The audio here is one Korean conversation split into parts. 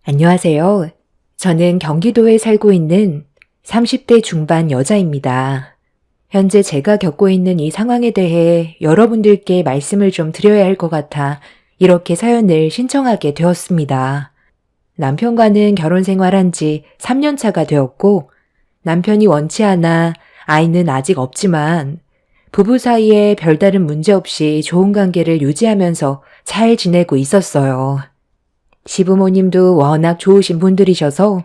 안녕하세요. 저는 경기도에 살고 있는 30대 중반 여자입니다. 현재 제가 겪고 있는 이 상황에 대해 여러분들께 말씀을 좀 드려야 할 것 같아 이렇게 사연을 신청하게 되었습니다. 남편과는 결혼 생활한 지 3년 차가 되었고 남편이 원치 않아 아이는 아직 없지만 부부 사이에 별다른 문제 없이 좋은 관계를 유지하면서 잘 지내고 있었어요. 시부모님도 워낙 좋으신 분들이셔서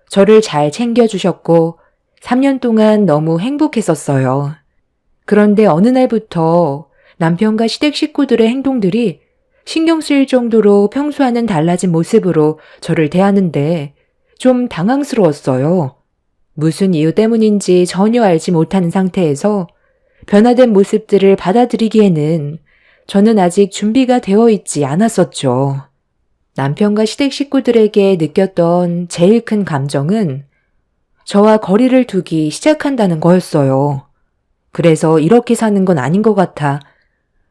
저를 잘 챙겨주셨고 3년 동안 너무 행복했었어요. 그런데 어느 날부터 남편과 시댁 식구들의 행동들이 신경 쓰일 정도로 평소와는 달라진 모습으로 저를 대하는데 좀 당황스러웠어요. 무슨 이유 때문인지 전혀 알지 못하는 상태에서 변화된 모습들을 받아들이기에는 저는 아직 준비가 되어 있지 않았었죠. 남편과 시댁 식구들에게 느꼈던 제일 큰 감정은 저와 거리를 두기 시작한다는 거였어요. 그래서 이렇게 사는 건 아닌 것 같아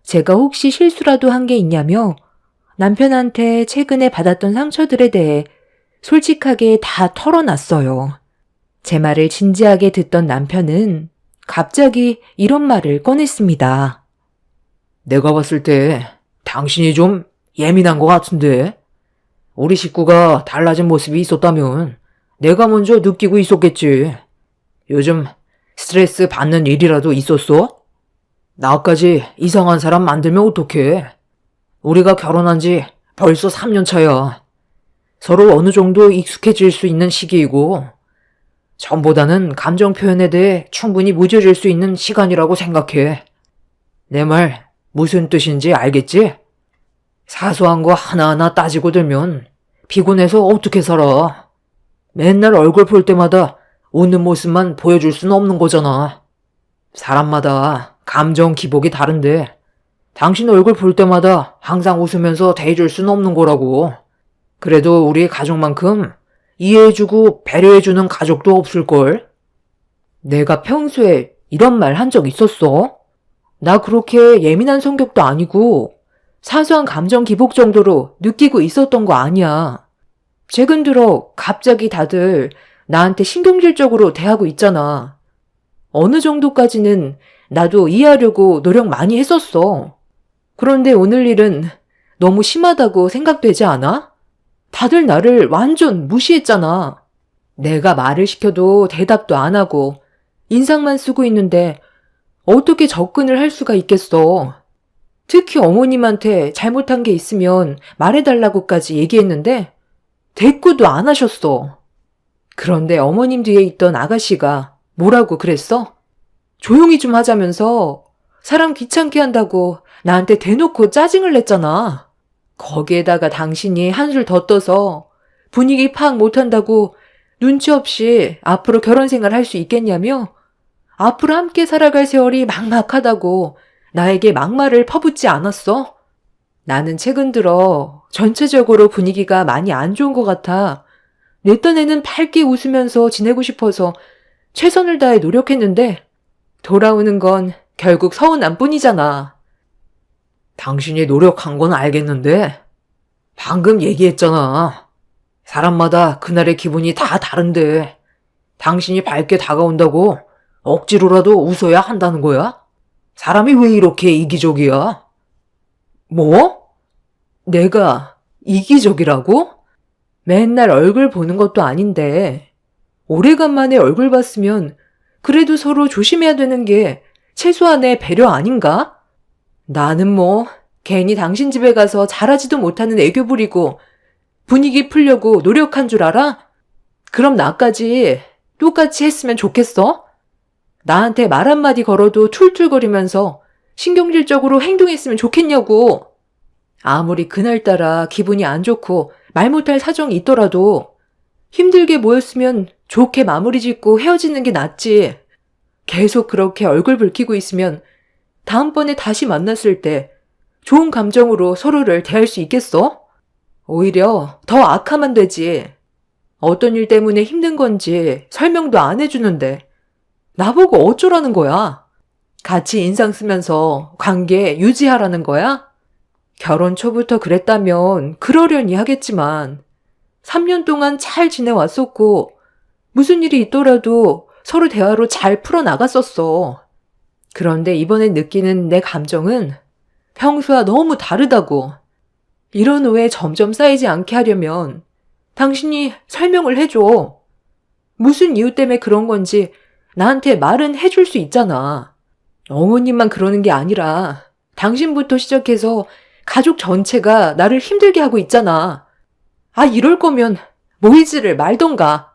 제가 혹시 실수라도 한 게 있냐며 남편한테 최근에 받았던 상처들에 대해 솔직하게 다 털어놨어요. 제 말을 진지하게 듣던 남편은 갑자기 이런 말을 꺼냈습니다. 내가 봤을 때 당신이 좀 예민한 것 같은데? 우리 식구가 달라진 모습이 있었다면 내가 먼저 느끼고 있었겠지. 요즘 스트레스 받는 일이라도 있었어? 나까지 이상한 사람 만들면 어떡해? 우리가 결혼한 지 벌써 3년 차야. 서로 어느 정도 익숙해질 수 있는 시기이고 전보다는 감정 표현에 대해 충분히 무뎌질 수 있는 시간이라고 생각해. 내 말 무슨 뜻인지 알겠지? 사소한 거 하나하나 따지고 들면 피곤해서 어떻게 살아. 맨날 얼굴 볼 때마다 웃는 모습만 보여줄 수는 없는 거잖아. 사람마다 감정 기복이 다른데 당신 얼굴 볼 때마다 항상 웃으면서 대해줄 수는 없는 거라고. 그래도 우리 가족만큼 이해해주고 배려해주는 가족도 없을걸? 내가 평소에 이런 말 한 적 있었어? 나 그렇게 예민한 성격도 아니고 사소한 감정 기복 정도로 느끼고 있었던 거 아니야. 최근 들어 갑자기 다들 나한테 신경질적으로 대하고 있잖아. 어느 정도까지는 나도 이해하려고 노력 많이 했었어. 그런데 오늘 일은 너무 심하다고 생각되지 않아? 다들 나를 완전 무시했잖아. 내가 말을 시켜도 대답도 안 하고 인상만 쓰고 있는데 어떻게 접근을 할 수가 있겠어. 특히 어머님한테 잘못한 게 있으면 말해달라고까지 얘기했는데 대꾸도 안 하셨어. 그런데 어머님 뒤에 있던 아가씨가 뭐라고 그랬어? 조용히 좀 하자면서 사람 귀찮게 한다고 나한테 대놓고 짜증을 냈잖아. 거기에다가 당신이 한술 더 떠서 분위기 파악 못한다고 눈치 없이 앞으로 결혼 생활 할 수 있겠냐며 앞으로 함께 살아갈 세월이 막막하다고 나에게 막말을 퍼붓지 않았어? 나는 최근 들어 전체적으로 분위기가 많이 안 좋은 것 같아 내 딴에는 밝게 웃으면서 지내고 싶어서 최선을 다해 노력했는데 돌아오는 건 결국 서운함 뿐이잖아. 당신이 노력한 건 알겠는데 방금 얘기했잖아. 사람마다 그날의 기분이 다 다른데 당신이 밝게 다가온다고 억지로라도 웃어야 한다는 거야? 사람이 왜 이렇게 이기적이야? 뭐? 내가 이기적이라고? 맨날 얼굴 보는 것도 아닌데 오래간만에 얼굴 봤으면 그래도 서로 조심해야 되는 게 최소한의 배려 아닌가? 나는 뭐 괜히 당신 집에 가서 잘하지도 못하는 애교 부리고 분위기 풀려고 노력한 줄 알아? 그럼 나까지 똑같이 했으면 좋겠어? 나한테 말 한마디 걸어도 툴툴거리면서 신경질적으로 행동했으면 좋겠냐고. 아무리 그날따라 기분이 안 좋고 말 못할 사정이 있더라도 힘들게 모였으면 좋게 마무리 짓고 헤어지는 게 낫지. 계속 그렇게 얼굴 붉히고 있으면 다음번에 다시 만났을 때 좋은 감정으로 서로를 대할 수 있겠어? 오히려 더 악화만 되지. 어떤 일 때문에 힘든 건지 설명도 안 해주는데 나보고 어쩌라는 거야? 같이 인상 쓰면서 관계 유지하라는 거야? 결혼 초부터 그랬다면 그러려니 하겠지만 3년 동안 잘 지내왔었고, 무슨 일이 있더라도 서로 대화로 잘 풀어나갔었어. 그런데 이번에 느끼는 내 감정은 평소와 너무 다르다고. 이런 오해 점점 쌓이지 않게 하려면 당신이 설명을 해줘. 무슨 이유 때문에 그런 건지 나한테 말은 해줄 수 있잖아. 어머님만 그러는 게 아니라 당신부터 시작해서 가족 전체가 나를 힘들게 하고 있잖아. 아, 이럴 거면 모이지를 말던가.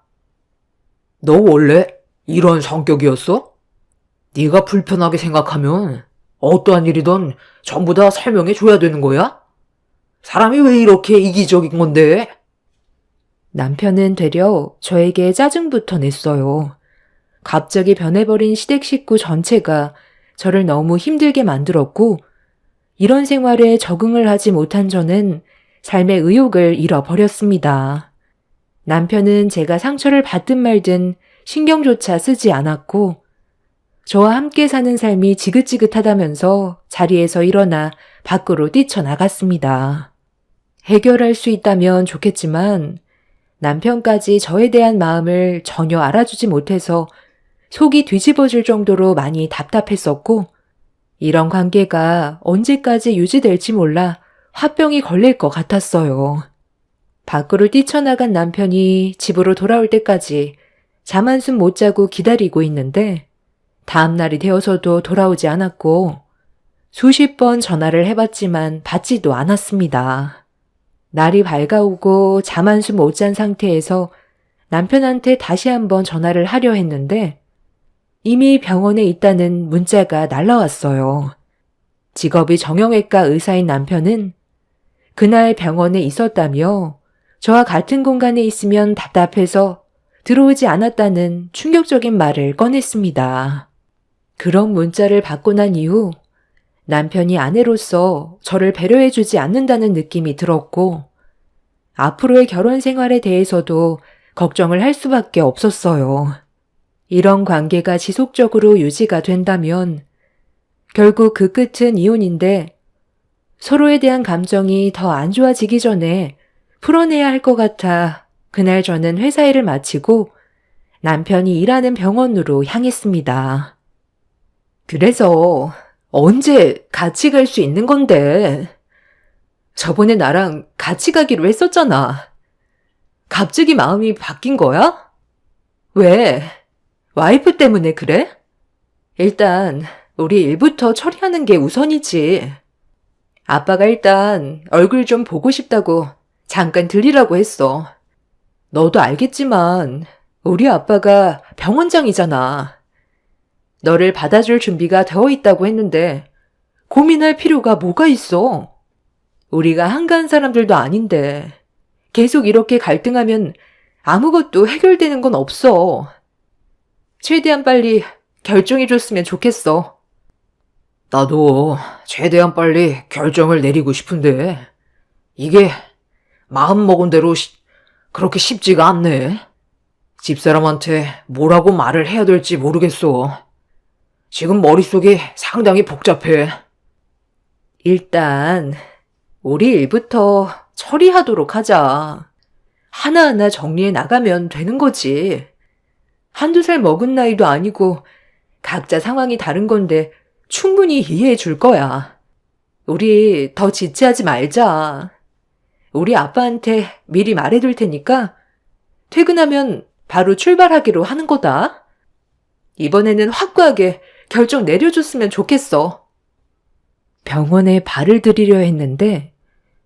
너 원래 이런 성격이었어? 네가 불편하게 생각하면 어떠한 일이든 전부 다 설명해 줘야 되는 거야? 사람이 왜 이렇게 이기적인 건데? 남편은 되려 저에게 짜증부터 냈어요. 갑자기 변해버린 시댁 식구 전체가 저를 너무 힘들게 만들었고, 이런 생활에 적응을 하지 못한 저는 삶의 의욕을 잃어버렸습니다. 남편은 제가 상처를 받든 말든 신경조차 쓰지 않았고, 저와 함께 사는 삶이 지긋지긋하다면서 자리에서 일어나 밖으로 뛰쳐나갔습니다. 해결할 수 있다면 좋겠지만 남편까지 저에 대한 마음을 전혀 알아주지 못해서 속이 뒤집어질 정도로 많이 답답했었고, 이런 관계가 언제까지 유지될지 몰라 화병이 걸릴 것 같았어요. 밖으로 뛰쳐나간 남편이 집으로 돌아올 때까지 잠 한숨 못 자고 기다리고 있는데, 다음 날이 되어서도 돌아오지 않았고, 수십 번 전화를 해봤지만 받지도 않았습니다. 날이 밝아오고 잠 한숨 못 잔 상태에서 남편한테 다시 한번 전화를 하려 했는데, 이미 병원에 있다는 문자가 날라왔어요. 직업이 정형외과 의사인 남편은 그날 병원에 있었다며 저와 같은 공간에 있으면 답답해서 들어오지 않았다는 충격적인 말을 꺼냈습니다. 그런 문자를 받고 난 이후 남편이 아내로서 저를 배려해주지 않는다는 느낌이 들었고, 앞으로의 결혼 생활에 대해서도 걱정을 할 수밖에 없었어요. 이런 관계가 지속적으로 유지가 된다면 결국 그 끝은 이혼인데, 서로에 대한 감정이 더 안 좋아지기 전에 풀어내야 할 것 같아 그날 저는 회사 일을 마치고 남편이 일하는 병원으로 향했습니다. 그래서 언제 같이 갈 수 있는 건데? 저번에 나랑 같이 가기로 했었잖아. 갑자기 마음이 바뀐 거야? 왜? 와이프 때문에 그래? 일단 우리 일부터 처리하는 게 우선이지. 아빠가 일단 얼굴 좀 보고 싶다고 잠깐 들리라고 했어. 너도 알겠지만 우리 아빠가 병원장이잖아. 너를 받아줄 준비가 되어 있다고 했는데 고민할 필요가 뭐가 있어? 우리가 한가한 사람들도 아닌데 계속 이렇게 갈등하면 아무것도 해결되는 건 없어. 최대한 빨리 결정해줬으면 좋겠어. 나도 최대한 빨리 결정을 내리고 싶은데 이게 마음먹은 대로 그렇게 쉽지가 않네. 집사람한테 뭐라고 말을 해야 될지 모르겠어. 지금 머릿속이 상당히 복잡해. 일단 우리 일부터 처리하도록 하자. 하나하나 정리해 나가면 되는 거지. 한두 살 먹은 나이도 아니고 각자 상황이 다른 건데 충분히 이해해 줄 거야. 우리 더 지체하지 말자. 우리 아빠한테 미리 말해둘 테니까 퇴근하면 바로 출발하기로 하는 거다. 이번에는 확고하게 결정 내려줬으면 좋겠어. 병원에 발을 들이려 했는데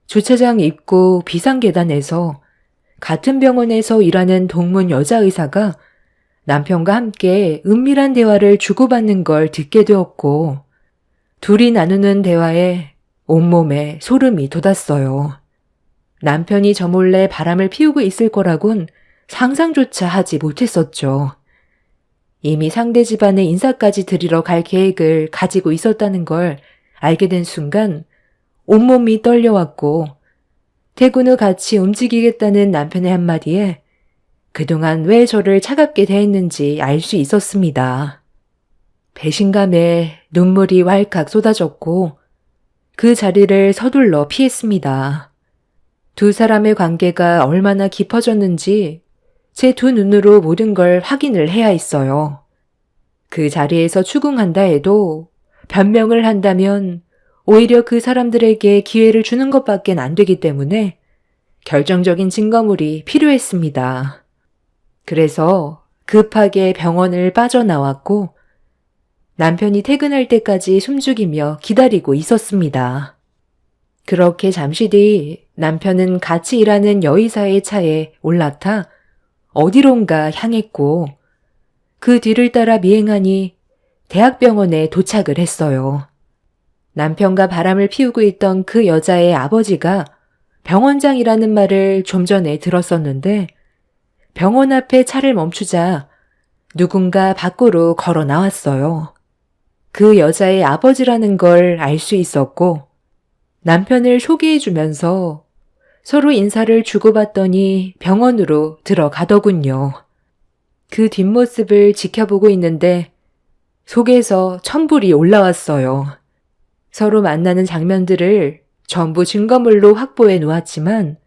주차장 입구 비상계단에서 같은 병원에서 일하는 동문 여자의사가 남편과 함께 은밀한 대화를 주고받는 걸 듣게 되었고, 둘이 나누는 대화에 온몸에 소름이 돋았어요. 남편이 저 몰래 바람을 피우고 있을 거라곤 상상조차 하지 못했었죠. 이미 상대 집안의 인사까지 드리러 갈 계획을 가지고 있었다는 걸 알게 된 순간 온몸이 떨려왔고, 퇴근 후 같이 움직이겠다는 남편의 한마디에 그동안 왜 저를 차갑게 대했는지 알 수 있었습니다. 배신감에 눈물이 왈칵 쏟아졌고 그 자리를 서둘러 피했습니다. 두 사람의 관계가 얼마나 깊어졌는지 제 두 눈으로 모든 걸 확인을 해야 했어요. 그 자리에서 추궁한다 해도 변명을 한다면 오히려 그 사람들에게 기회를 주는 것밖엔 안 되기 때문에 결정적인 증거물이 필요했습니다. 그래서 급하게 병원을 빠져나왔고 남편이 퇴근할 때까지 숨죽이며 기다리고 있었습니다. 그렇게 잠시 뒤 남편은 같이 일하는 여의사의 차에 올라타 어디론가 향했고 그 뒤를 따라 미행하니 대학병원에 도착을 했어요. 남편과 바람을 피우고 있던 그 여자의 아버지가 병원장이라는 말을 좀 전에 들었었는데 병원 앞에 차를 멈추자 누군가 밖으로 걸어 나왔어요. 그 여자의 아버지라는 걸 알 수 있었고 남편을 소개해주면서 서로 인사를 주고받더니 병원으로 들어가더군요. 그 뒷모습을 지켜보고 있는데 속에서 천불이 올라왔어요. 서로 만나는 장면들을 전부 증거물로 확보해 놓았지만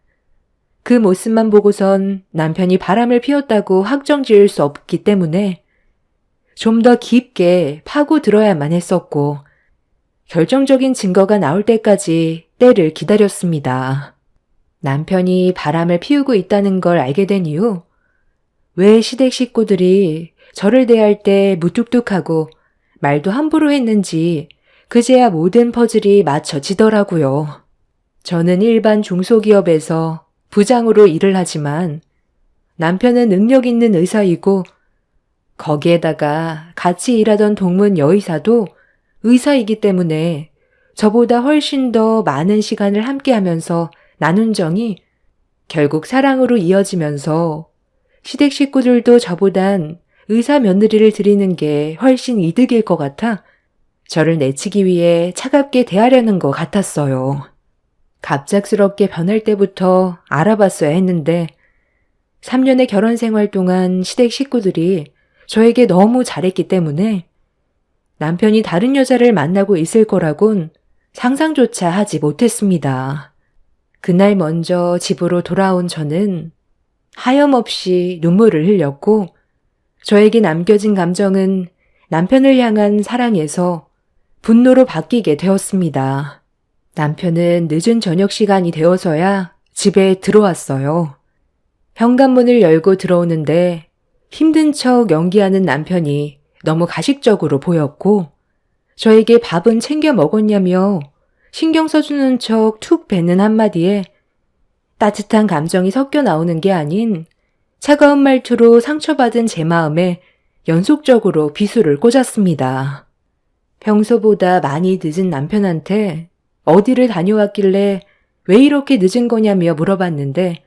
그 모습만 보고선 남편이 바람을 피웠다고 확정 지을 수 없기 때문에 좀 더 깊게 파고 들어야만 했었고 결정적인 증거가 나올 때까지 때를 기다렸습니다. 남편이 바람을 피우고 있다는 걸 알게 된 이후 왜 시댁 식구들이 저를 대할 때 무뚝뚝하고 말도 함부로 했는지 그제야 모든 퍼즐이 맞춰지더라고요. 저는 일반 중소기업에서 부장으로 일을 하지만 남편은 능력 있는 의사이고 거기에다가 같이 일하던 동문 여의사도 의사이기 때문에 저보다 훨씬 더 많은 시간을 함께하면서 나눈 정이 결국 사랑으로 이어지면서 시댁 식구들도 저보단 의사 며느리를 드리는 게 훨씬 이득일 것 같아 저를 내치기 위해 차갑게 대하려는 것 같았어요. 갑작스럽게 변할 때부터 알아봤어야 했는데 3년의 결혼 생활 동안 시댁 식구들이 저에게 너무 잘했기 때문에 남편이 다른 여자를 만나고 있을 거라곤 상상조차 하지 못했습니다. 그날 먼저 집으로 돌아온 저는 하염없이 눈물을 흘렸고 저에게 남겨진 감정은 남편을 향한 사랑에서 분노로 바뀌게 되었습니다. 남편은 늦은 저녁 시간이 되어서야 집에 들어왔어요. 현관문을 열고 들어오는데 힘든 척 연기하는 남편이 너무 가식적으로 보였고 저에게 밥은 챙겨 먹었냐며 신경 써주는 척 툭 뱉는 한마디에 따뜻한 감정이 섞여 나오는 게 아닌 차가운 말투로 상처받은 제 마음에 연속적으로 비수를 꽂았습니다. 평소보다 많이 늦은 남편한테 어디를 다녀왔길래 왜 이렇게 늦은 거냐며 물어봤는데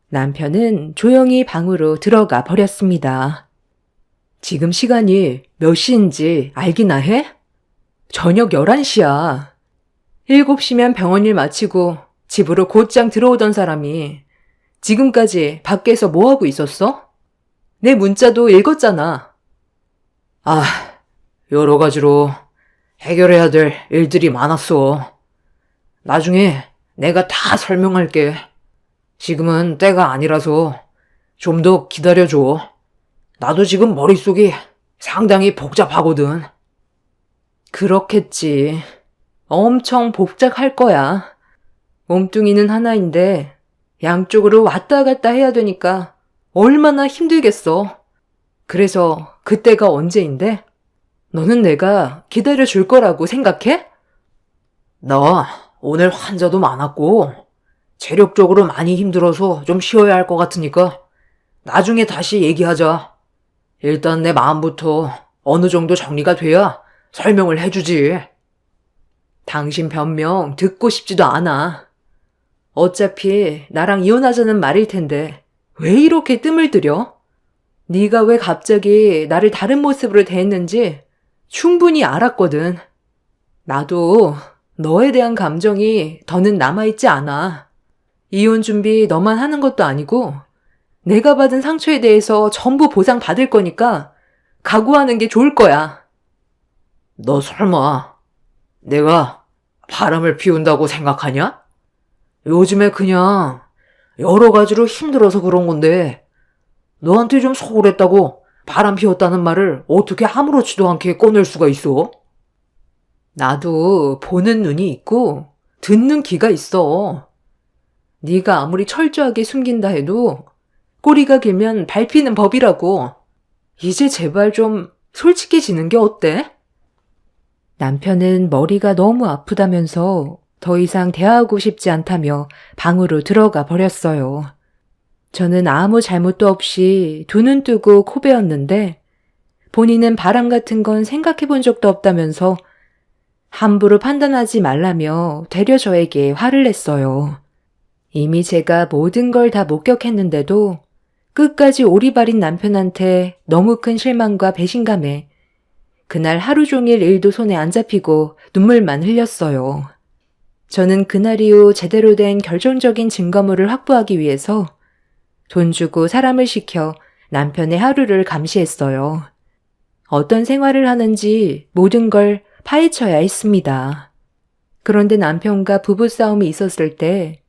남편은 조용히 방으로 들어가 버렸습니다. 지금 시간이 몇 시인지 알기나 해? 저녁 11시야. 7시면 병원 일 마치고 집으로 곧장 들어오던 사람이 지금까지 밖에서 뭐하고 있었어? 내 문자도 읽었잖아. 아, 여러 가지로 해결해야 될 일들이 많았어. 나중에 내가 다 설명할게. 지금은 때가 아니라서 좀 더 기다려줘. 나도 지금 머릿속이 상당히 복잡하거든. 그렇겠지. 엄청 복잡할 거야. 몸뚱이는 하나인데 양쪽으로 왔다 갔다 해야 되니까 얼마나 힘들겠어. 그래서 그때가 언제인데? 너는 내가 기다려줄 거라고 생각해? 나 오늘 환자도 많았고 체력적으로 많이 힘들어서 좀 쉬어야 할 것 같으니까 나중에 다시 얘기하자. 일단 내 마음부터 어느 정도 정리가 돼야 설명을 해주지. 당신 변명 듣고 싶지도 않아. 어차피 나랑 이혼하자는 말일 텐데 왜 이렇게 뜸을 들여? 네가 왜 갑자기 나를 다른 모습으로 대했는지 충분히 알았거든. 나도 너에 대한 감정이 더는 남아있지 않아. 이혼 준비 너만 하는 것도 아니고 내가 받은 상처에 대해서 전부 보상받을 거니까 각오하는 게 좋을 거야. 너 설마 내가 바람을 피운다고 생각하냐? 요즘에 그냥 여러 가지로 힘들어서 그런 건데 너한테 좀 소홀했다고 바람 피웠다는 말을 어떻게 아무렇지도 않게 꺼낼 수가 있어? 나도 보는 눈이 있고 듣는 귀가 있어. 네가 아무리 철저하게 숨긴다 해도 꼬리가 길면 밟히는 법이라고. 이제 제발 좀 솔직해지는 게 어때? 남편은 머리가 너무 아프다면서 더 이상 대화하고 싶지 않다며 방으로 들어가 버렸어요. 저는 아무 잘못도 없이 두 눈 뜨고 코 베었는데 본인은 바람 같은 건 생각해 본 적도 없다면서 함부로 판단하지 말라며 되려 저에게 화를 냈어요. 이미 제가 모든 걸 다 목격했는데도 끝까지 오리발인 남편한테 너무 큰 실망과 배신감에 그날 하루 종일 일도 손에 안 잡히고 눈물만 흘렸어요. 저는 그날 이후 제대로 된 결정적인 증거물을 확보하기 위해서 돈 주고 사람을 시켜 남편의 하루를 감시했어요. 어떤 생활을 하는지 모든 걸 파헤쳐야 했습니다. 그런데 남편과 부부싸움이 있었을 때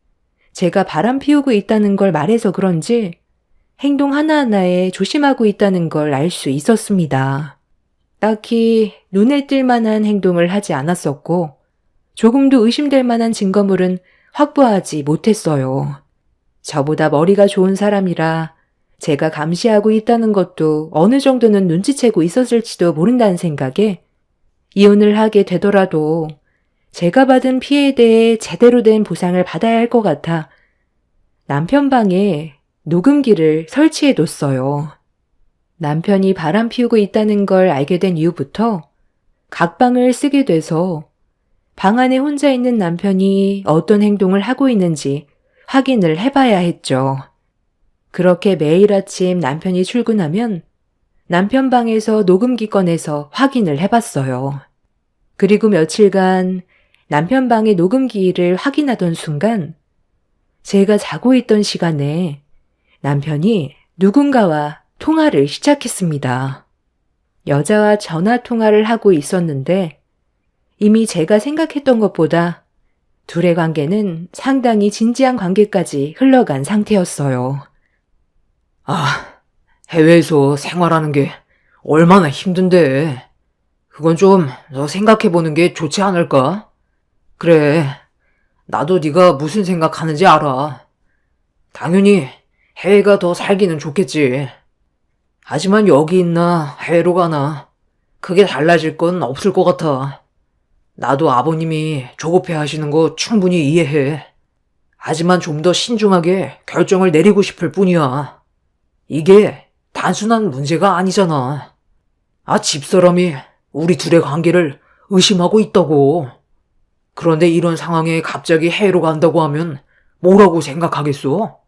제가 바람 피우고 있다는 걸 말해서 그런지 행동 하나하나에 조심하고 있다는 걸 알 수 있었습니다. 딱히 눈에 띌 만한 행동을 하지 않았었고 조금도 의심될 만한 증거물은 확보하지 못했어요. 저보다 머리가 좋은 사람이라 제가 감시하고 있다는 것도 어느 정도는 눈치채고 있었을지도 모른다는 생각에 이혼을 하게 되더라도 제가 받은 피해에 대해 제대로 된 보상을 받아야 할 것 같아 남편 방에 녹음기를 설치해 뒀어요. 남편이 바람 피우고 있다는 걸 알게 된 이후부터 각 방을 쓰게 돼서 방 안에 혼자 있는 남편이 어떤 행동을 하고 있는지 확인을 해봐야 했죠. 그렇게 매일 아침 남편이 출근하면 남편 방에서 녹음기 꺼내서 확인을 해봤어요. 그리고 며칠간 남편 방의 녹음기를 확인하던 순간 제가 자고 있던 시간에 남편이 누군가와 통화를 시작했습니다. 여자와 전화 통화를 하고 있었는데 이미 제가 생각했던 것보다 둘의 관계는 상당히 진지한 관계까지 흘러간 상태였어요. 해외에서 생활하는 게 얼마나 힘든데. 그건 좀 너 생각해보는 게 좋지 않을까? 그래, 나도 네가 무슨 생각하는지 알아. 당연히 해외가 더 살기는 좋겠지. 하지만 여기 있나 해외로 가나 크게 달라질 건 없을 것 같아. 나도 아버님이 조급해 하시는 거 충분히 이해해. 하지만 좀 더 신중하게 결정을 내리고 싶을 뿐이야. 이게 단순한 문제가 아니잖아. 집사람이 우리 둘의 관계를 의심하고 있다고. 그런데 이런 상황에 갑자기 해외로 간다고 하면 뭐라고 생각하겠어?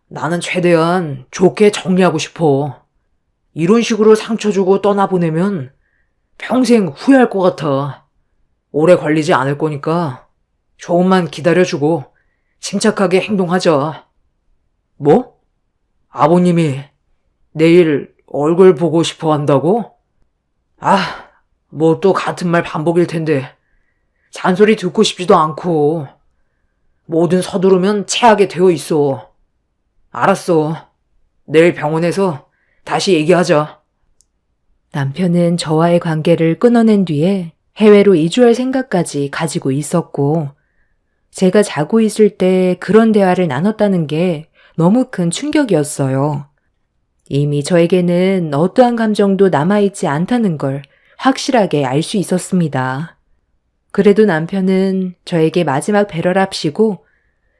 나는 최대한 좋게 정리하고 싶어. 이런 식으로 상처 주고 떠나보내면 평생 후회할 것 같아. 오래 걸리지 않을 거니까 조금만 기다려주고 침착하게 행동하자. 뭐? 아버님이 내일 얼굴 보고 싶어 한다고? 뭐 또 같은 말 반복일 텐데 잔소리 듣고 싶지도 않고 뭐든 서두르면 체하게 되어 있어. 알았어. 내일 병원에서 다시 얘기하자. 남편은 저와의 관계를 끊어낸 뒤에 해외로 이주할 생각까지 가지고 있었고 제가 자고 있을 때 그런 대화를 나눴다는 게 너무 큰 충격이었어요. 이미 저에게는 어떠한 감정도 남아있지 않다는 걸 확실하게 알 수 있었습니다. 그래도 남편은 저에게 마지막 배려랍시고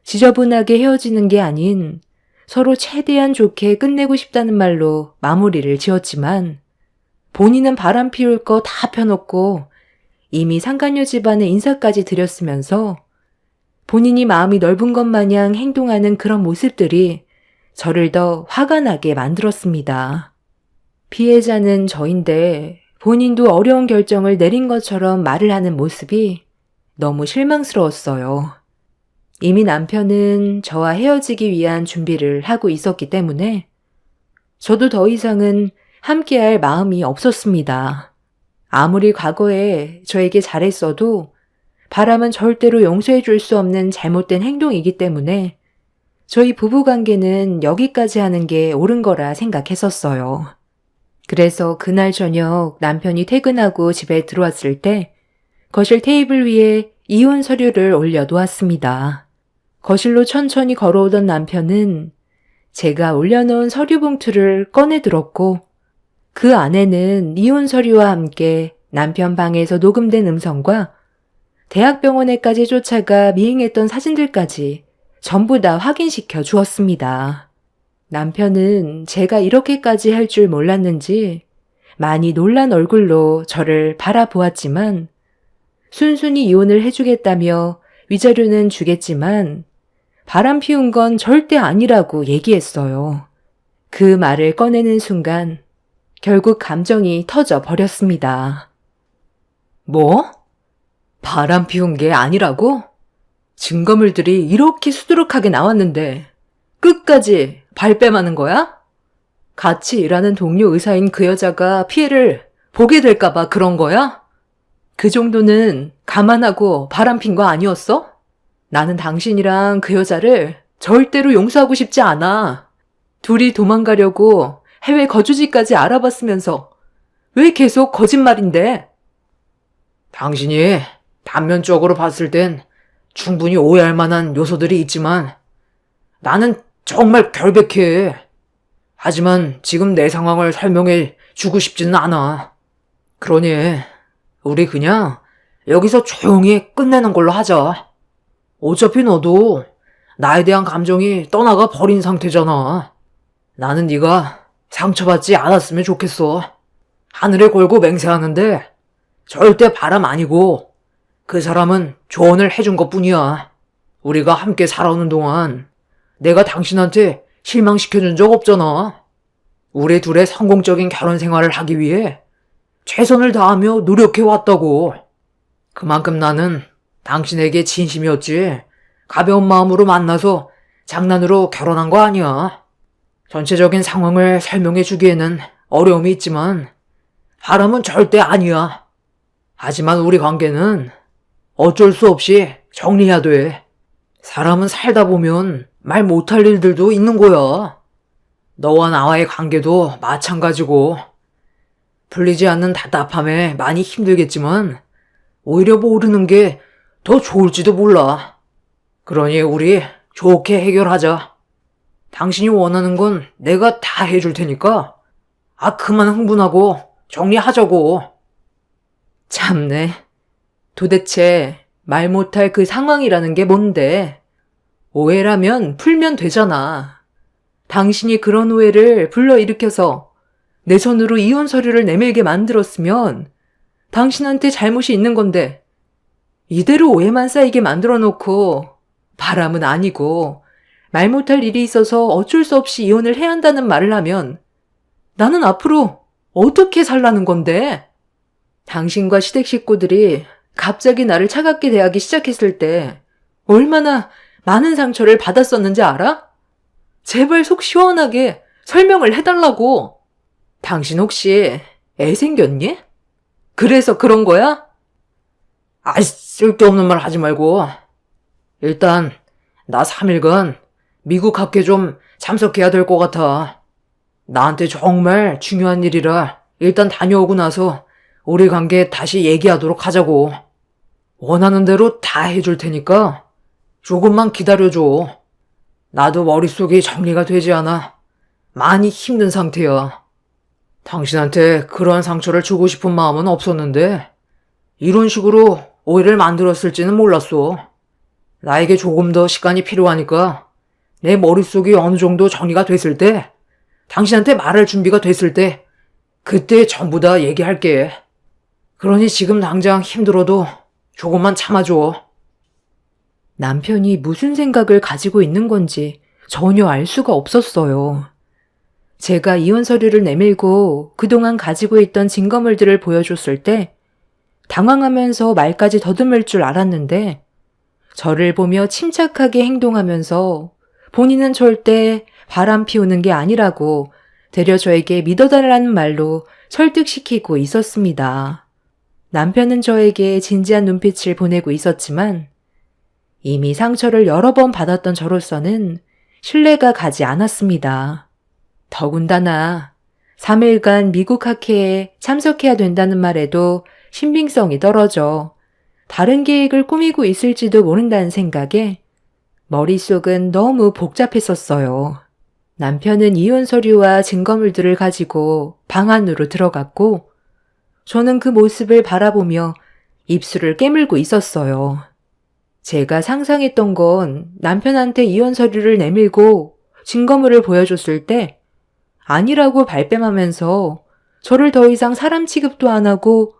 지저분하게 헤어지는 게 아닌 서로 최대한 좋게 끝내고 싶다는 말로 마무리를 지었지만 본인은 바람 피울 거 다 펴놓고 이미 상간녀 집안에 인사까지 드렸으면서 본인이 마음이 넓은 것 마냥 행동하는 그런 모습들이 저를 더 화가 나게 만들었습니다. 피해자는 저인데 본인도 어려운 결정을 내린 것처럼 말을 하는 모습이 너무 실망스러웠어요. 이미 남편은 저와 헤어지기 위한 준비를 하고 있었기 때문에 저도 더 이상은 함께할 마음이 없었습니다. 아무리 과거에 저에게 잘했어도 바람은 절대로 용서해 줄 수 없는 잘못된 행동이기 때문에 저희 부부관계는 여기까지 하는 게 옳은 거라 생각했었어요. 그래서 그날 저녁 남편이 퇴근하고 집에 들어왔을 때 거실 테이블 위에 이혼 서류를 올려놓았습니다. 거실로 천천히 걸어오던 남편은 제가 올려놓은 서류 봉투를 꺼내들었고 그 안에는 이혼 서류와 함께 남편 방에서 녹음된 음성과 대학병원에까지 쫓아가 미행했던 사진들까지 전부 다 확인시켜 주었습니다. 남편은 제가 이렇게까지 할 줄 몰랐는지 많이 놀란 얼굴로 저를 바라보았지만 순순히 이혼을 해주겠다며 위자료는 주겠지만 바람 피운 건 절대 아니라고 얘기했어요. 그 말을 꺼내는 순간 결국 감정이 터져 버렸습니다. 뭐? 바람 피운 게 아니라고? 증거물들이 이렇게 수두룩하게 나왔는데 끝까지 발뺌하는 거야? 같이 일하는 동료 의사인 그 여자가 피해를 보게 될까봐 그런 거야? 그 정도는 감안하고 바람핀 거 아니었어? 나는 당신이랑 그 여자를 절대로 용서하고 싶지 않아. 둘이 도망가려고 해외 거주지까지 알아봤으면서 왜 계속 거짓말인데? 당신이 단면적으로 봤을 땐 충분히 오해할 만한 요소들이 있지만 나는 정말 결백해. 하지만 지금 내 상황을 설명해 주고 싶지는 않아. 그러니 우리 그냥 여기서 조용히 끝내는 걸로 하자. 어차피 너도 나에 대한 감정이 떠나가 버린 상태잖아. 나는 네가 상처받지 않았으면 좋겠어. 하늘에 걸고 맹세하는데 절대 바람 아니고 그 사람은 조언을 해준 것뿐이야. 우리가 함께 살아오는 동안 내가 당신한테 실망시켜준 적 없잖아. 우리 둘의 성공적인 결혼 생활을 하기 위해 최선을 다하며 노력해왔다고. 그만큼 나는 당신에게 진심이었지 가벼운 마음으로 만나서 장난으로 결혼한 거 아니야. 전체적인 상황을 설명해 주기에는 어려움이 있지만 바람은 절대 아니야. 하지만 우리 관계는 어쩔 수 없이 정리해야 돼. 사람은 살다 보면 말 못할 일들도 있는 거야. 너와 나와의 관계도 마찬가지고 풀리지 않는 답답함에 많이 힘들겠지만 오히려 모르는 게 더 좋을지도 몰라. 그러니 우리 좋게 해결하자. 당신이 원하는 건 내가 다 해줄 테니까 그만 흥분하고 정리하자고. 참네. 도대체 말 못할 그 상황이라는 게 뭔데? 오해라면 풀면 되잖아. 당신이 그런 오해를 불러일으켜서 내 손으로 이혼 서류를 내밀게 만들었으면 당신한테 잘못이 있는 건데 이대로 오해만 쌓이게 만들어 놓고 바람은 아니고 말 못할 일이 있어서 어쩔 수 없이 이혼을 해야 한다는 말을 하면 나는 앞으로 어떻게 살라는 건데? 당신과 시댁 식구들이 갑자기 나를 차갑게 대하기 시작했을 때 얼마나 많은 상처를 받았었는지 알아? 제발 속 시원하게 설명을 해달라고. 당신 혹시 애 생겼니? 그래서 그런 거야? 쓸데없는 말 하지 말고. 일단 나 3일간 미국 학회 좀 참석해야 될 것 같아. 나한테 정말 중요한 일이라 일단 다녀오고 나서 우리 관계 다시 얘기하도록 하자고. 원하는 대로 다 해줄 테니까 조금만 기다려줘. 나도 머릿속이 정리가 되지 않아 많이 힘든 상태야. 당신한테 그러한 상처를 주고 싶은 마음은 없었는데 이런 식으로 오해를 만들었을지는 몰랐어. 나에게 조금 더 시간이 필요하니까 내 머릿속이 어느 정도 정리가 됐을 때, 당신한테 말할 준비가 됐을 때 그때 전부 다 얘기할게. 그러니 지금 당장 힘들어도 조금만 참아줘. 남편이 무슨 생각을 가지고 있는 건지 전혀 알 수가 없었어요. 제가 이혼 서류를 내밀고 그동안 가지고 있던 증거물들을 보여줬을 때 당황하면서 말까지 더듬을 줄 알았는데 저를 보며 침착하게 행동하면서 본인은 절대 바람 피우는 게 아니라고 되려 저에게 믿어달라는 말로 설득시키고 있었습니다. 남편은 저에게 진지한 눈빛을 보내고 있었지만 이미 상처를 여러 번 받았던 저로서는 신뢰가 가지 않았습니다. 더군다나 3일간 미국 학회에 참석해야 된다는 말에도 신빙성이 떨어져 다른 계획을 꾸미고 있을지도 모른다는 생각에 머릿속은 너무 복잡했었어요. 남편은 이혼 서류와 증거물들을 가지고 방 안으로 들어갔고 저는 그 모습을 바라보며 입술을 깨물고 있었어요. 제가 상상했던 건 남편한테 이혼 서류를 내밀고 증거물을 보여줬을 때 아니라고 발뺌하면서 저를 더 이상 사람 취급도 안 하고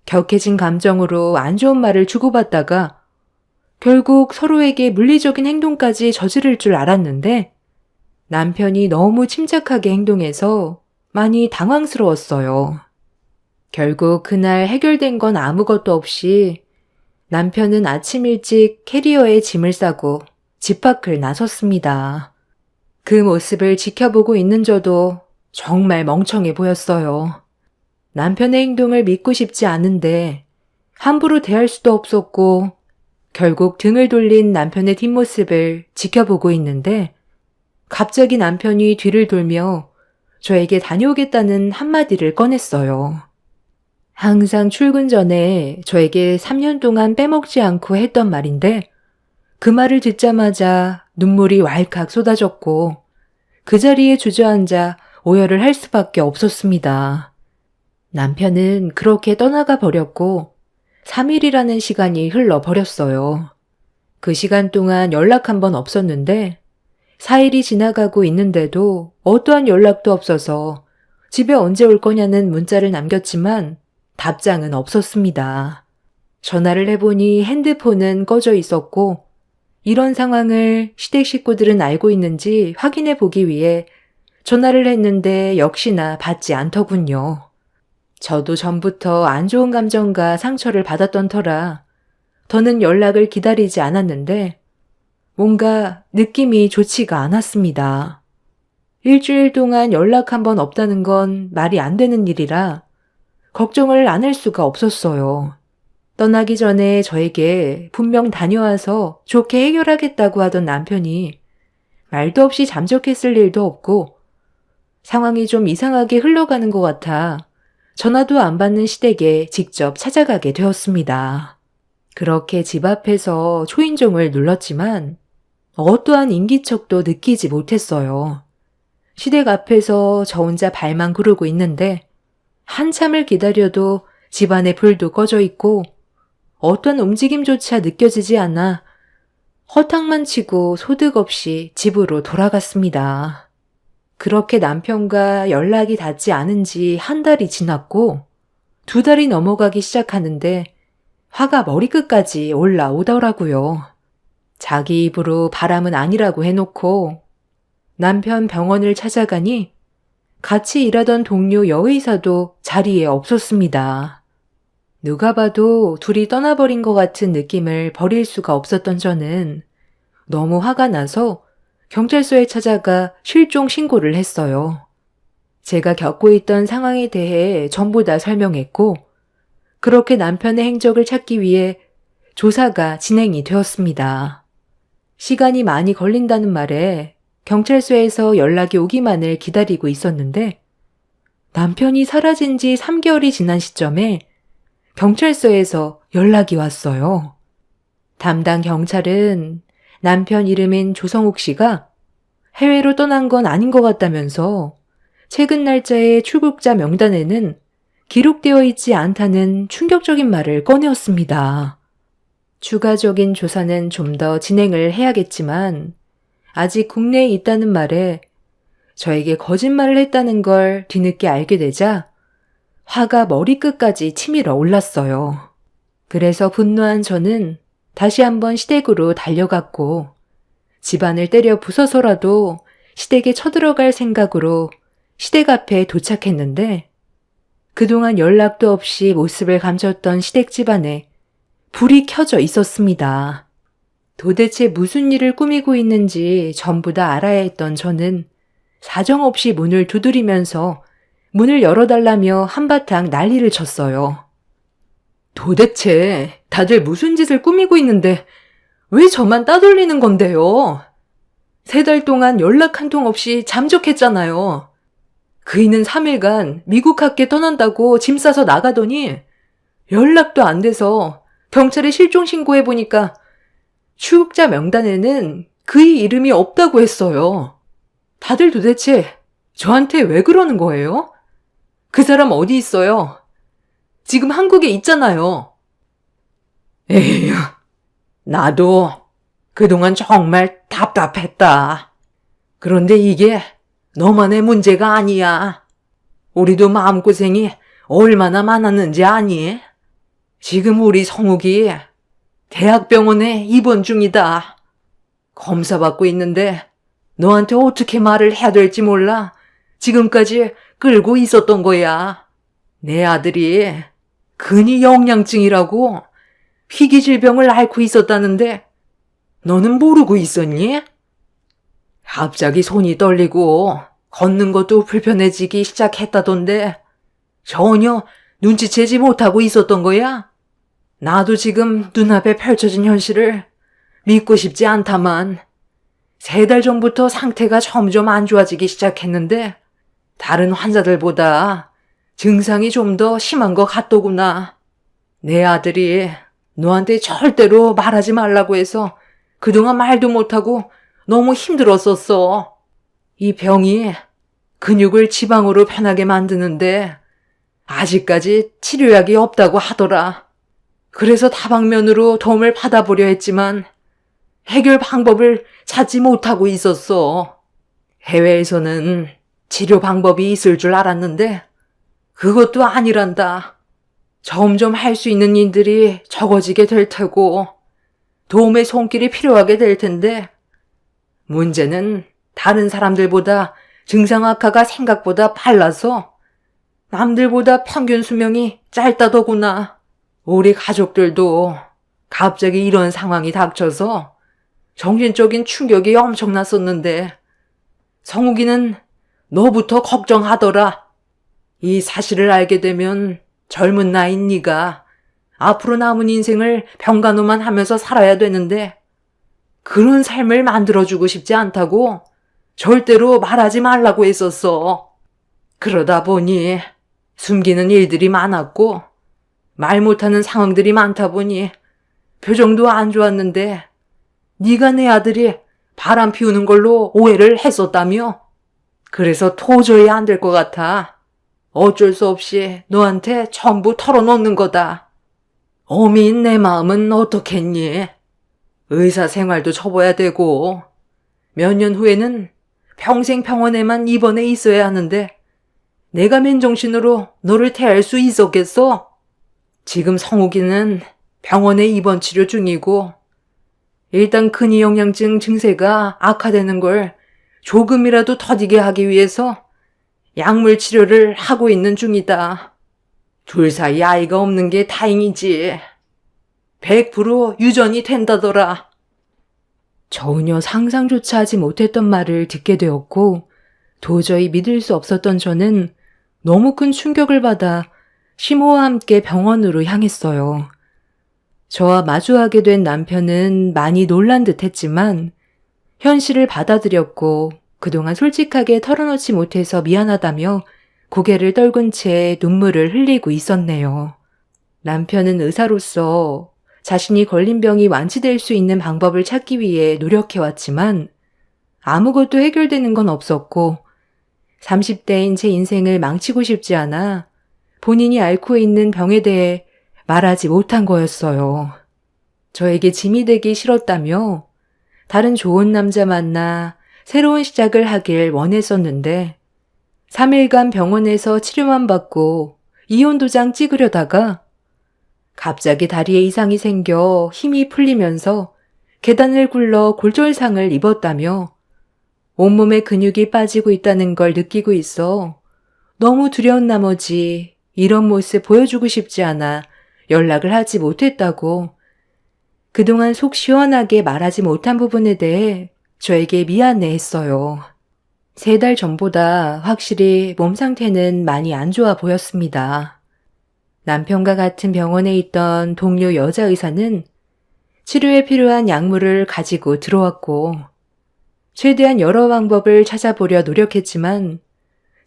격해진 감정으로 안 좋은 말을 주고받다가 결국 서로에게 물리적인 행동까지 저지를 줄 알았는데 남편이 너무 침착하게 행동해서 많이 당황스러웠어요. 결국 그날 해결된 건 아무것도 없이 남편은 아침 일찍 캐리어에 짐을 싸고 집 밖을 나섰습니다. 그 모습을 지켜보고 있는 저도 정말 멍청해 보였어요. 남편의 행동을 믿고 싶지 않은데 함부로 대할 수도 없었고 결국 등을 돌린 남편의 뒷모습을 지켜보고 있는데 갑자기 남편이 뒤를 돌며 저에게 다녀오겠다는 한마디를 꺼냈어요. 항상 출근 전에 저에게 3년 동안 빼먹지 않고 했던 말인데 그 말을 듣자마자 눈물이 왈칵 쏟아졌고 그 자리에 주저앉아 오열을 할 수밖에 없었습니다. 남편은 그렇게 떠나가 버렸고 3일이라는 시간이 흘러버렸어요. 그 시간 동안 연락 한 번 없었는데 4일이 지나가고 있는데도 어떠한 연락도 없어서 집에 언제 올 거냐는 문자를 남겼지만 답장은 없었습니다. 전화를 해보니 핸드폰은 꺼져 있었고 이런 상황을 시댁 식구들은 알고 있는지 확인해 보기 위해 전화를 했는데 역시나 받지 않더군요. 저도 전부터 안 좋은 감정과 상처를 받았던 터라 더는 연락을 기다리지 않았는데 뭔가 느낌이 좋지가 않았습니다. 일주일 동안 연락 한 번 없다는 건 말이 안 되는 일이라 걱정을 안 할 수가 없었어요. 떠나기 전에 저에게 분명 다녀와서 좋게 해결하겠다고 하던 남편이 말도 없이 잠적했을 일도 없고 상황이 좀 이상하게 흘러가는 것 같아 전화도 안 받는 시댁에 직접 찾아가게 되었습니다. 그렇게 집 앞에서 초인종을 눌렀지만 어떠한 인기척도 느끼지 못했어요. 시댁 앞에서 저 혼자 발만 구르고 있는데 한참을 기다려도 집안에 불도 꺼져 있고 어떤 움직임조차 느껴지지 않아 허탕만 치고 소득 없이 집으로 돌아갔습니다. 그렇게 남편과 연락이 닿지 않은 지 한 달이 지났고 2달이 넘어가기 시작하는데 화가 머리끝까지 올라오더라고요. 자기 입으로 바람은 아니라고 해놓고 남편 병원을 찾아가니 같이 일하던 동료 여의사도 자리에 없었습니다. 누가 봐도 둘이 떠나버린 것 같은 느낌을 버릴 수가 없었던 저는 너무 화가 나서 경찰서에 찾아가 실종 신고를 했어요. 제가 겪고 있던 상황에 대해 전부 다 설명했고 그렇게 남편의 행적을 찾기 위해 조사가 진행이 되었습니다. 시간이 많이 걸린다는 말에 경찰서에서 연락이 오기만을 기다리고 있었는데 남편이 사라진 지 3개월이 지난 시점에 경찰서에서 연락이 왔어요. 담당 경찰은 남편 이름인 조성욱 씨가 해외로 떠난 건 아닌 것 같다면서 최근 날짜의 출국자 명단에는 기록되어 있지 않다는 충격적인 말을 꺼내었습니다. 추가적인 조사는 좀 더 진행을 해야겠지만 아직 국내에 있다는 말에 저에게 거짓말을 했다는 걸 뒤늦게 알게 되자 화가 머리끝까지 치밀어 올랐어요. 그래서 분노한 저는 다시 한번 시댁으로 달려갔고 집안을 때려 부숴서라도 시댁에 쳐들어갈 생각으로 시댁 앞에 도착했는데 그동안 연락도 없이 모습을 감췄던 시댁 집안에 불이 켜져 있었습니다. 도대체 무슨 일을 꾸미고 있는지 전부 다 알아야 했던 저는 사정없이 문을 두드리면서 문을 열어달라며 한바탕 난리를 쳤어요. 도대체 다들 무슨 짓을 꾸미고 있는데 왜 저만 따돌리는 건데요? 3달 동안 연락 한 통 없이 잠적했잖아요. 그이는 3일간 미국 학교 떠난다고 짐 싸서 나가더니 연락도 안 돼서 경찰에 실종 신고해보니까 추국자 명단에는 그의 이름이 없다고 했어요. 다들 도대체 저한테 왜 그러는 거예요? 그 사람 어디 있어요? 지금 한국에 있잖아요. 에휴, 나도 그동안 정말 답답했다. 그런데 이게 너만의 문제가 아니야. 우리도 마음고생이 얼마나 많았는지 아니? 지금 우리 성욱이 대학병원에 입원 중이다. 검사받고 있는데 너한테 어떻게 말을 해야 될지 몰라 지금까지 끌고 있었던 거야. 내 아들이 근위 영양증이라고 희귀질병을 앓고 있었다는데 너는 모르고 있었니? 갑자기 손이 떨리고 걷는 것도 불편해지기 시작했다던데 전혀 눈치채지 못하고 있었던 거야? 나도 지금 눈앞에 펼쳐진 현실을 믿고 싶지 않다만 3달 전부터 상태가 점점 안 좋아지기 시작했는데 다른 환자들보다 증상이 좀 더 심한 것 같더구나. 내 아들이 너한테 절대로 말하지 말라고 해서 그동안 말도 못하고 너무 힘들었었어. 이 병이 근육을 지방으로 변하게 만드는데 아직까지 치료약이 없다고 하더라. 그래서 다방면으로 도움을 받아보려 했지만 해결 방법을 찾지 못하고 있었어. 해외에서는 치료 방법이 있을 줄 알았는데 그것도 아니란다. 점점 할 수 있는 일들이 적어지게 될 테고 도움의 손길이 필요하게 될 텐데 문제는 다른 사람들보다 증상 악화가 생각보다 빨라서 남들보다 평균 수명이 짧다더구나. 우리 가족들도 갑자기 이런 상황이 닥쳐서 정신적인 충격이 엄청났었는데 성욱이는 너부터 걱정하더라. 이 사실을 알게 되면 젊은 나이인 네가 앞으로 남은 인생을 병간호만 하면서 살아야 되는데 그런 삶을 만들어주고 싶지 않다고 절대로 말하지 말라고 했었어. 그러다 보니 숨기는 일들이 많았고 말 못하는 상황들이 많다 보니 표정도 안 좋았는데 네가 내 아들이 바람 피우는 걸로 오해를 했었다며? 그래서 도저히 안 될 것 같아. 어쩔 수 없이 너한테 전부 털어놓는 거다. 어미인 내 마음은 어떻겠니? 의사 생활도 접어야 되고 몇 년 후에는 평생 병원에만 입원해 있어야 하는데 내가 맨정신으로 너를 대할 수 있었겠어? 지금 성욱이는 병원에 입원 치료 중이고 일단 근위영양증 증세가 악화되는 걸 조금이라도 더디게 하기 위해서 약물 치료를 하고 있는 중이다. 둘 사이 아이가 없는 게 다행이지. 100% 유전이 된다더라. 전혀 상상조차 하지 못했던 말을 듣게 되었고 도저히 믿을 수 없었던 저는 너무 큰 충격을 받아 시모와 함께 병원으로 향했어요. 저와 마주하게 된 남편은 많이 놀란 듯 했지만 현실을 받아들였고 그동안 솔직하게 털어놓지 못해서 미안하다며 고개를 떨군 채 눈물을 흘리고 있었네요. 남편은 의사로서 자신이 걸린 병이 완치될 수 있는 방법을 찾기 위해 노력해왔지만 아무것도 해결되는 건 없었고 30대인 제 인생을 망치고 싶지 않아 본인이 앓고 있는 병에 대해 말하지 못한 거였어요. 저에게 짐이 되기 싫었다며 다른 좋은 남자 만나 새로운 시작을 하길 원했었는데 3일간 병원에서 치료만 받고 이혼 도장 찍으려다가 갑자기 다리에 이상이 생겨 힘이 풀리면서 계단을 굴러 골절상을 입었다며 온몸에 근육이 빠지고 있다는 걸 느끼고 있어 너무 두려운 나머지 이런 모습 보여주고 싶지 않아 연락을 하지 못했다고 그동안 속 시원하게 말하지 못한 부분에 대해 저에게 미안해했어요. 3달 전보다 확실히 몸 상태는 많이 안 좋아 보였습니다. 남편과 같은 병원에 있던 동료 여자 의사는 치료에 필요한 약물을 가지고 들어왔고, 최대한 여러 방법을 찾아보려 노력했지만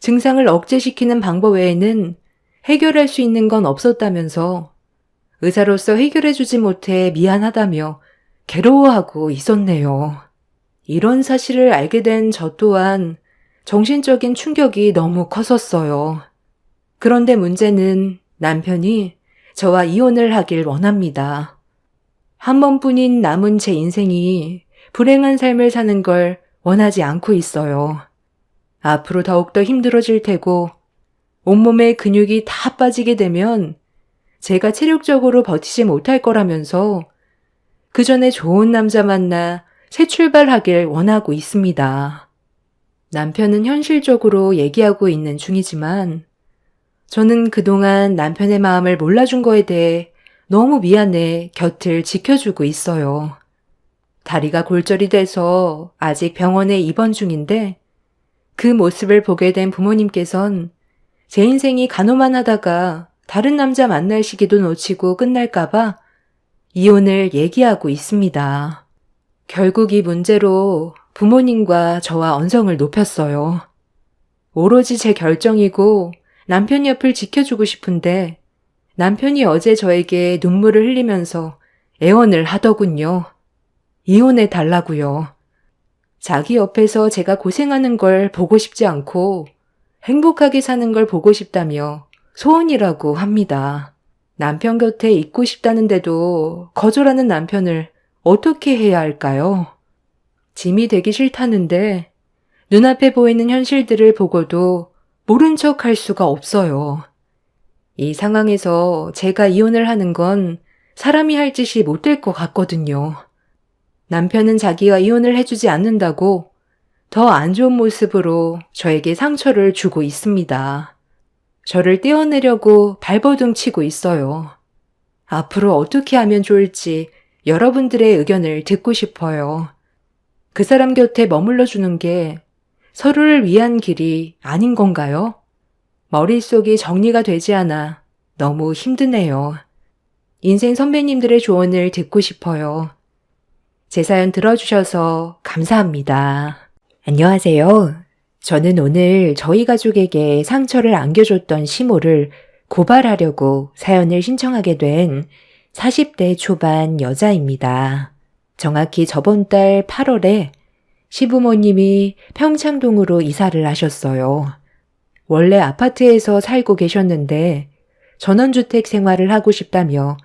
증상을 억제시키는 방법 외에는 해결할 수 있는 건 없었다면서 의사로서 해결해주지 못해 미안하다며 괴로워하고 있었네요. 이런 사실을 알게 된 저 또한 정신적인 충격이 너무 컸었어요. 그런데 문제는 남편이 저와 이혼을 하길 원합니다. 한 번뿐인 남은 제 인생이 불행한 삶을 사는 걸 원하지 않고 있어요. 앞으로 더욱더 힘들어질 테고 온몸에 근육이 다 빠지게 되면 제가 체력적으로 버티지 못할 거라면서 그 전에 좋은 남자 만나 새 출발하길 원하고 있습니다. 남편은 현실적으로 얘기하고 있는 중이지만 저는 그동안 남편의 마음을 몰라준 거에 대해 너무 미안해 곁을 지켜주고 있어요. 다리가 골절이 돼서 아직 병원에 입원 중인데 그 모습을 보게 된 부모님께선 제 인생이 간호만하다가 다른 남자 만날 시기도 놓치고 끝날까봐 이혼을 얘기하고 있습니다. 결국 이 문제로 부모님과 저와 언성을 높였어요. 오로지 제 결정이고 남편 옆을 지켜주고 싶은데 남편이 어제 저에게 눈물을 흘리면서 애원을 하더군요. 이혼해 달라고요. 자기 옆에서 제가 고생하는 걸 보고 싶지 않고 행복하게 사는 걸 보고 싶다며 소원이라고 합니다. 남편 곁에 있고 싶다는데도 거절하는 남편을 어떻게 해야 할까요? 짐이 되기 싫다는데 눈앞에 보이는 현실들을 보고도 모른 척 할 수가 없어요. 이 상황에서 제가 이혼을 하는 건 사람이 할 짓이 못 될 것 같거든요. 남편은 자기가 이혼을 해주지 않는다고 더 안 좋은 모습으로 저에게 상처를 주고 있습니다. 저를 떼어내려고 발버둥 치고 있어요. 앞으로 어떻게 하면 좋을지 여러분들의 의견을 듣고 싶어요. 그 사람 곁에 머물러 주는 게 서로를 위한 길이 아닌 건가요? 머릿속이 정리가 되지 않아 너무 힘드네요. 인생 선배님들의 조언을 듣고 싶어요. 제 사연 들어주셔서 감사합니다. 안녕하세요. 저는 오늘 저희 가족에게 상처를 안겨줬던 시모를 고발하려고 사연을 신청하게 된 40대 초반 여자입니다. 정확히 저번 달 8월에 시부모님이 평창동으로 이사를 하셨어요. 원래 아파트에서 살고 계셨는데 전원주택 생활을 하고 싶다며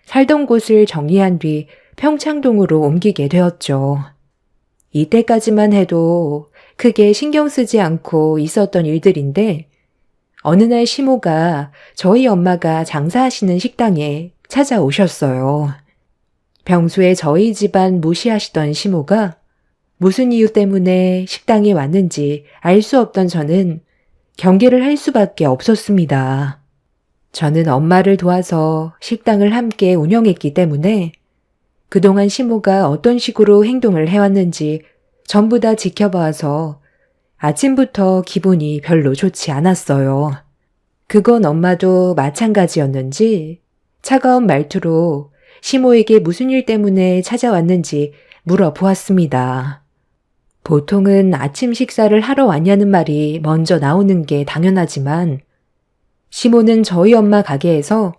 살던 곳을 정리한 뒤 평창동으로 옮기게 되었죠. 이때까지만 해도 크게 신경 쓰지 않고 있었던 일들인데 어느 날 시모가 저희 엄마가 장사하시는 식당에 찾아오셨어요. 평소에 저희 집안 무시하시던 시모가 무슨 이유 때문에 식당에 왔는지 알 수 없던 저는 경계를 할 수밖에 없었습니다. 저는 엄마를 도와서 식당을 함께 운영했기 때문에 그동안 시모가 어떤 식으로 행동을 해왔는지 전부 다 지켜봐서 아침부터 기분이 별로 좋지 않았어요. 그건 엄마도 마찬가지였는지 차가운 말투로 시모에게 무슨 일 때문에 찾아왔는지 물어보았습니다. 보통은 아침 식사를 하러 왔냐는 말이 먼저 나오는 게 당연하지만 시모는 저희 엄마 가게에서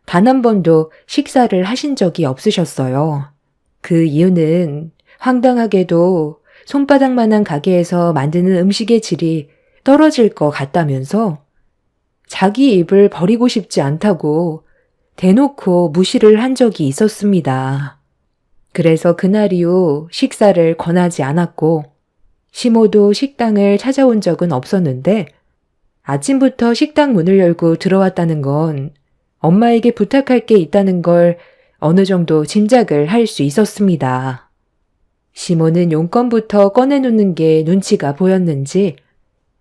단 한 번도 식사를 하신 적이 없으셨어요. 그 이유는 황당하게도 손바닥만한 가게에서 만드는 음식의 질이 떨어질 것 같다면서 자기 입을 버리고 싶지 않다고 대놓고 무시를 한 적이 있었습니다. 그래서 그날 이후 식사를 권하지 않았고 시모도 식당을 찾아온 적은 없었는데 아침부터 식당 문을 열고 들어왔다는 건 엄마에게 부탁할 게 있다는 걸 어느 정도 짐작을 할 수 있었습니다. 시모는 용건부터 꺼내놓는 게 눈치가 보였는지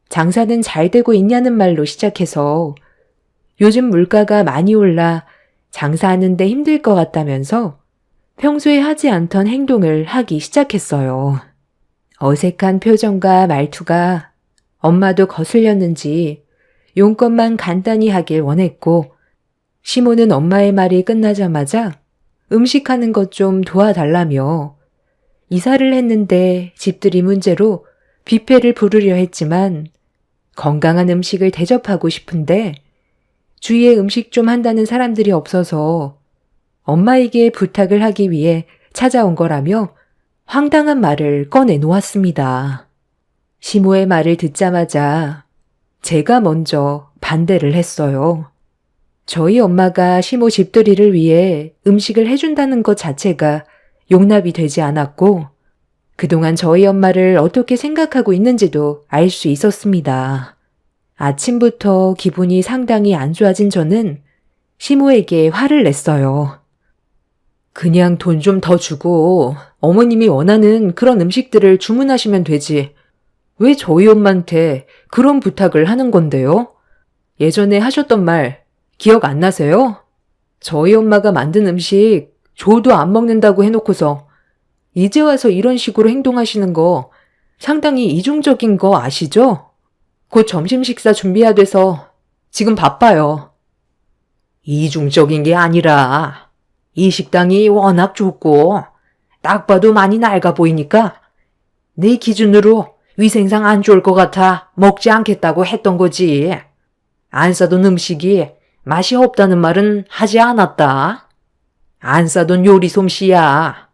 장사는 잘 되고 있냐는 말로 시작해서 요즘 물가가 많이 올라 장사하는데 힘들 것 같다면서 평소에 하지 않던 행동을 하기 시작했어요. 어색한 표정과 말투가 엄마도 거슬렸는지 용건만 간단히 하길 원했고 시모는 엄마의 말이 끝나자마자 음식하는 것 좀 도와달라며 이사를 했는데 집들이 문제로 뷔페를 부르려 했지만 건강한 음식을 대접하고 싶은데 주위에 음식 좀 한다는 사람들이 없어서 엄마에게 부탁을 하기 위해 찾아온 거라며 황당한 말을 꺼내 놓았습니다. 시모의 말을 듣자마자 제가 먼저 반대를 했어요. 저희 엄마가 시모 집들이를 위해 음식을 해준다는 것 자체가 용납이 되지 않았고 그동안 저희 엄마를 어떻게 생각하고 있는지도 알 수 있었습니다. 아침부터 기분이 상당히 안 좋아진 저는 시모에게 화를 냈어요. 그냥 돈 좀 더 주고 어머님이 원하는 그런 음식들을 주문하시면 되지. 왜 저희 엄마한테 그런 부탁을 하는 건데요? 예전에 하셨던 말 기억 안 나세요? 저희 엄마가 만든 음식 조도 안 먹는다고 해놓고서 이제 와서 이런 식으로 행동하시는 거 상당히 이중적인 거 아시죠? 곧 점심 식사 준비해야 돼서 지금 바빠요. 이중적인 게 아니라 이 식당이 워낙 좋고 딱 봐도 많이 낡아 보이니까 내 기준으로 위생상 안 좋을 것 같아 먹지 않겠다고 했던 거지. 안 싸던 음식이 맛이 없다는 말은 하지 않았다. 안 싸던 요리 솜씨야.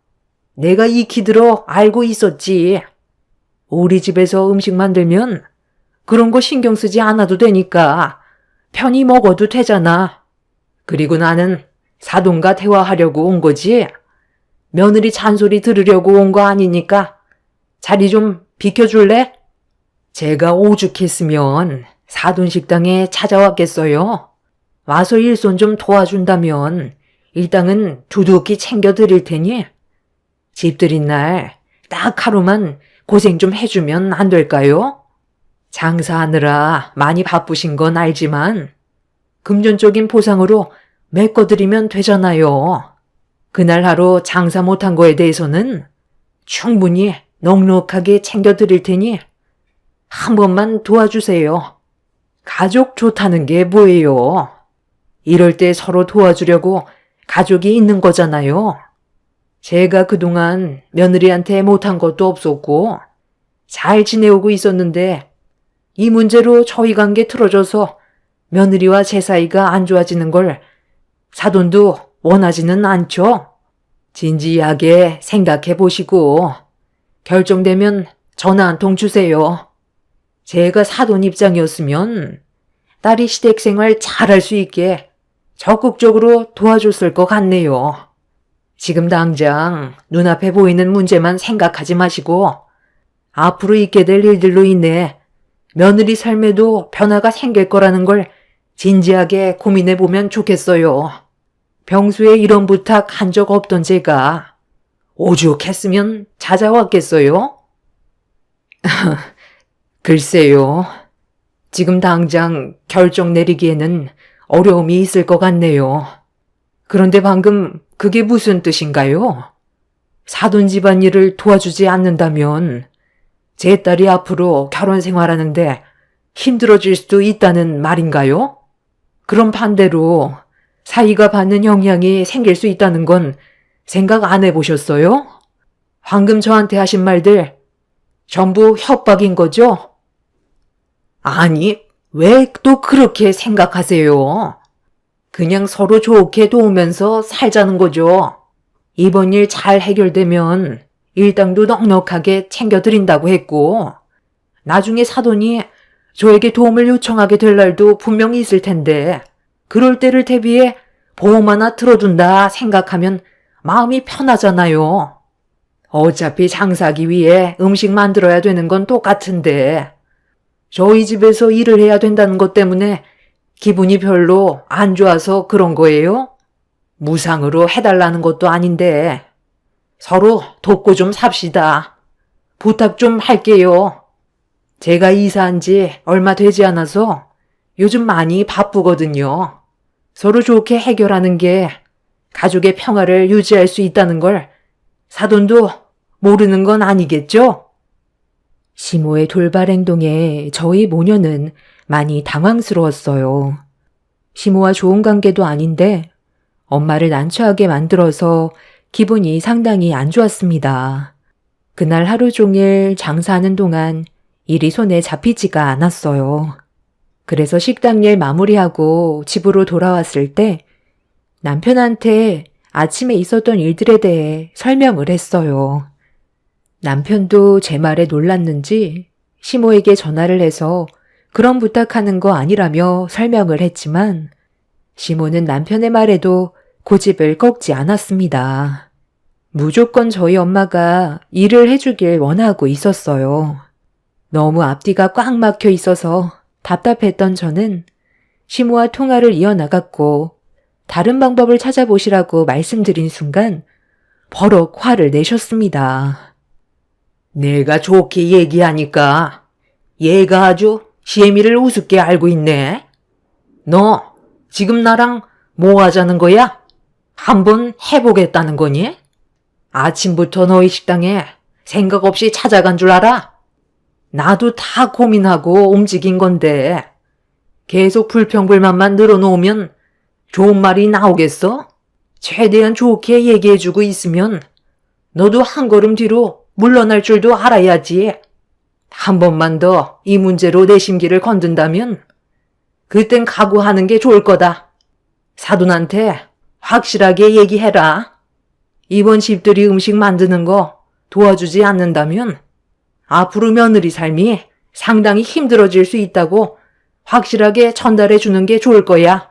내가 익히 들어 알고 있었지. 우리 집에서 음식 만들면 그런 거 신경 쓰지 않아도 되니까 편히 먹어도 되잖아. 그리고 나는 사돈과 대화하려고 온 거지. 며느리 잔소리 들으려고 온 거 아니니까 자리 좀 비켜줄래? 제가 오죽했으면 사돈 식당에 찾아왔겠어요. 와서 일손 좀 도와준다면 일당은 두둑히 챙겨드릴 테니 집들인 날 딱 하루만 고생 좀 해주면 안 될까요? 장사하느라 많이 바쁘신 건 알지만 금전적인 보상으로 메꿔드리면 되잖아요. 그날 하루 장사 못한 거에 대해서는 충분히 넉넉하게 챙겨드릴 테니 한 번만 도와주세요. 가족 좋다는 게 뭐예요? 이럴 때 서로 도와주려고 가족이 있는 거잖아요. 제가 그동안 며느리한테 못한 것도 없었고 잘 지내오고 있었는데 이 문제로 저희 관계 틀어져서 며느리와 제 사이가 안 좋아지는 걸 사돈도 원하지는 않죠. 진지하게 생각해 보시고 결정되면 전화 한 통 주세요. 제가 사돈 입장이었으면 딸이 시댁생활 잘할 수 있게 적극적으로 도와줬을 것 같네요. 지금 당장 눈앞에 보이는 문제만 생각하지 마시고 앞으로 있게 될 일들로 인해 며느리 삶에도 변화가 생길 거라는 걸 진지하게 고민해 보면 좋겠어요. 평소에 이런 부탁 한 적 없던 제가 오죽했으면 찾아왔겠어요? 글쎄요. 지금 당장 결정 내리기에는 어려움이 있을 것 같네요. 그런데 방금 그게 무슨 뜻인가요? 사돈 집안일을 도와주지 않는다면 제 딸이 앞으로 결혼 생활하는데 힘들어질 수도 있다는 말인가요? 그럼 반대로 사이가 받는 영향이 생길 수 있다는 건 생각 안 해보셨어요? 방금 저한테 하신 말들 전부 협박인 거죠? 아니, 왜 또 그렇게 생각하세요? 그냥 서로 좋게 도우면서 살자는 거죠. 이번 일 잘 해결되면 일당도 넉넉하게 챙겨드린다고 했고 나중에 사돈이 저에게 도움을 요청하게 될 날도 분명히 있을 텐데 그럴 때를 대비해 보험 하나 들어둔다 생각하면 마음이 편하잖아요. 어차피 장사하기 위해 음식 만들어야 되는 건 똑같은데 저희 집에서 일을 해야 된다는 것 때문에 기분이 별로 안 좋아서 그런 거예요? 무상으로 해달라는 것도 아닌데 서로 돕고 좀 삽시다. 부탁 좀 할게요. 제가 이사한 지 얼마 되지 않아서 요즘 많이 바쁘거든요. 서로 좋게 해결하는 게 가족의 평화를 유지할 수 있다는 걸 사돈도 모르는 건 아니겠죠? 시모의 돌발 행동에 저희 모녀는 많이 당황스러웠어요. 시모와 좋은 관계도 아닌데 엄마를 난처하게 만들어서 기분이 상당히 안 좋았습니다. 그날 하루 종일 장사하는 동안 일이 손에 잡히지가 않았어요. 그래서 식당 일 마무리하고 집으로 돌아왔을 때 남편한테 아침에 있었던 일들에 대해 설명을 했어요. 남편도 제 말에 놀랐는지 시모에게 전화를 해서 그런 부탁하는 거 아니라며 설명을 했지만 시모는 남편의 말에도 고집을 꺾지 않았습니다. 무조건 저희 엄마가 일을 해주길 원하고 있었어요. 너무 앞뒤가 꽉 막혀 있어서 답답했던 저는 시모와 통화를 이어나갔고 다른 방법을 찾아보시라고 말씀드린 순간 버럭 화를 내셨습니다. 내가 좋게 얘기하니까 얘가 아주 시애미를 우습게 알고 있네. 너 지금 나랑 뭐 하자는 거야? 한번 해보겠다는 거니? 아침부터 너희 식당에 생각 없이 찾아간 줄 알아? 나도 다 고민하고 움직인 건데 계속 불평불만만 늘어놓으면 좋은 말이 나오겠어? 최대한 좋게 얘기해주고 있으면 너도 한 걸음 뒤로 물러날 줄도 알아야지. 한 번만 더 이 문제로 내 심기를 건든다면 그땐 각오하는 게 좋을 거다. 사돈한테 확실하게 얘기해라. 이번 집들이 음식 만드는 거 도와주지 않는다면 앞으로 며느리 삶이 상당히 힘들어질 수 있다고 확실하게 전달해 주는 게 좋을 거야.